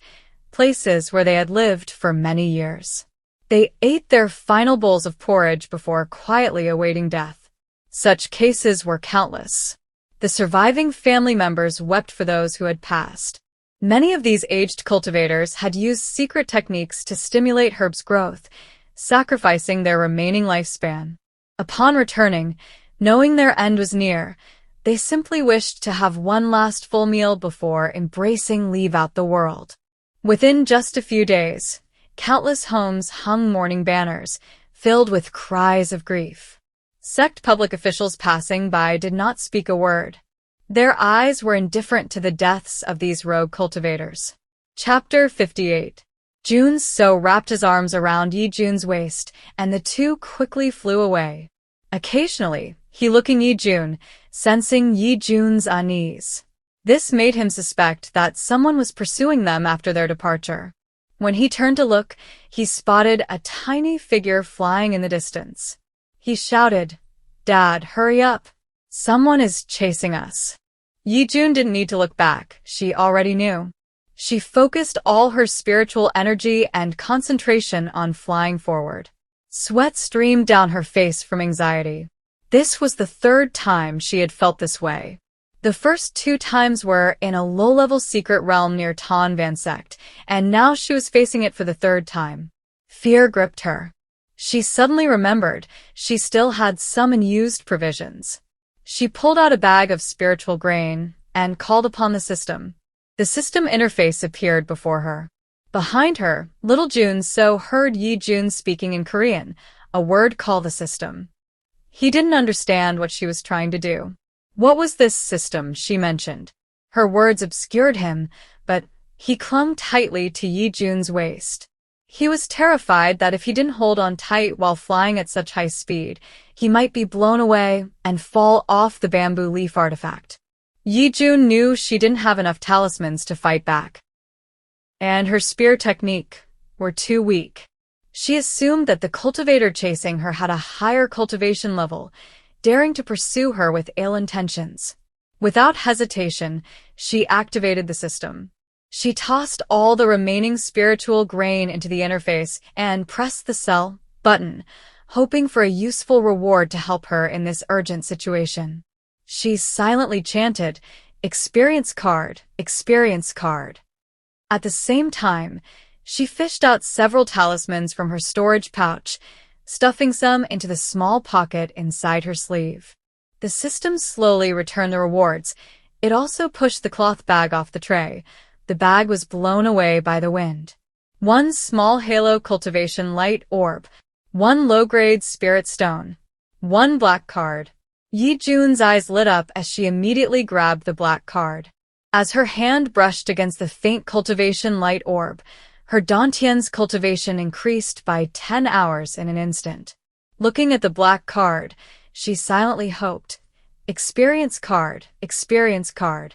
places where they had lived for many years. They ate their final bowls of porridge before quietly awaiting death. Such cases were countless. The surviving family members wept for those who had passed. Many of these aged cultivators had used secret techniques to stimulate herbs' growth, sacrificing their remaining lifespan. Upon returning, knowing their end was near, they simply wished to have one last full meal before embracing leave out the world. Within just a few days, countless homes hung mourning banners, filled with cries of grief. Sect public officials passing by did not speak a word. Their eyes were indifferent to the deaths of these rogue cultivators. Chapter 58. Jun So wrapped his arms around Ye Jun's waist, and the two quickly flew away. Occasionally, he looked at Ye Jun, sensing Ye Jun's unease. This made him suspect that someone was pursuing them after their departure. When he turned to look, he spotted a tiny figure flying in the distance. He shouted, "Dad, hurry up! Someone is chasing us." Ye Jun didn't need to look back, she already knew. She focused all her spiritual energy and concentration on flying forward. Sweat streamed down her face from anxiety. This was the third time she had felt this way. The first 2 times were in a low-level secret realm near Thanh Ngu Sect, and now she was facing it for the 3rd time. Fear gripped her. She suddenly remembered she still had some unused provisions. She pulled out a bag of spiritual grain and called upon the system. The system interface appeared before her. Behind her, little Jun So heard Ye Jun speaking in Korean, a word called the system. He didn't understand what she was trying to do. What was this system she mentioned? Her words obscured him, but he clung tightly to Ye Jun's waist. He was terrified that if he didn't hold on tight while flying at such high speed, he might be blown away and fall off the bamboo leaf artifact. Ye Jun knew she didn't have enough talismans to fight back, and her spear technique were too weak. She assumed that the cultivator chasing her had a higher cultivation level, daring to pursue her with ill intentions. Without hesitation, she activated the system. She tossed all the remaining spiritual grain into the interface and pressed the sell button, hoping for a useful reward to help her in this urgent situation. She silently chanted, "Experience card, experience card." At the same time, she fished out several talismans from her storage pouch, stuffing some into the small pocket inside her sleeve. The system slowly returned the rewards. It also pushed the cloth bag off the tray. The bag was blown away by the wind. 1 small halo cultivation light orb, 1 low-grade spirit stone, 1 black card. Ye Jun's eyes lit up as she immediately grabbed the black card. As her hand brushed against the faint cultivation light orb, her Dantian's cultivation increased by 10 hours in an instant. Looking at the black card, she silently hoped, "Experience card, experience card."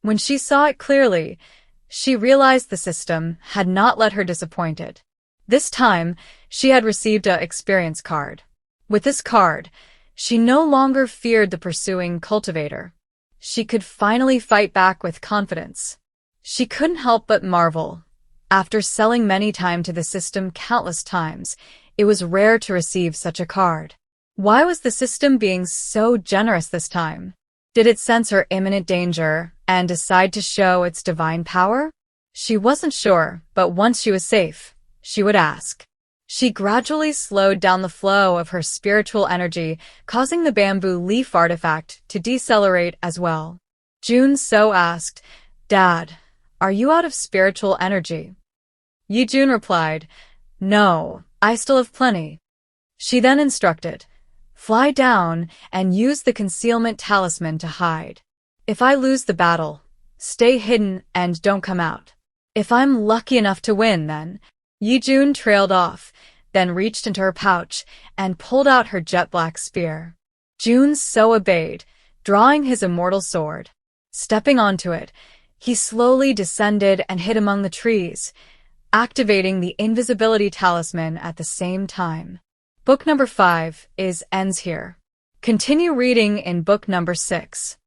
When she saw it clearly, she realized the system had not let her disappointed. This time, she had received a experience card. With this card, she no longer feared the pursuing cultivator. She could finally fight back with confidence. She couldn't help but marvel. After selling many times to the system countless times, it was rare to receive such a card. Why was the system being so generous this time? Did it sense her imminent danger and decide to show its divine power? She wasn't sure, but once she was safe, she would ask. She gradually slowed down the flow of her spiritual energy, causing the bamboo leaf artifact to decelerate as well. Jun So asked, "Dad, are you out of spiritual energy?" Ye Jun replied, "No, I still have plenty." She then instructed, "Fly down and use the concealment talisman to hide. If I lose the battle, stay hidden and don't come out. If I'm lucky enough to win, then..." Ye Jun trailed off, then reached into her pouch and pulled out her jet-black spear. Jun So obeyed, drawing his immortal sword. Stepping onto it, he slowly descended and hid among the trees, activating the invisibility talisman at the same time. Book number 5 ends here. Continue reading in book number 6.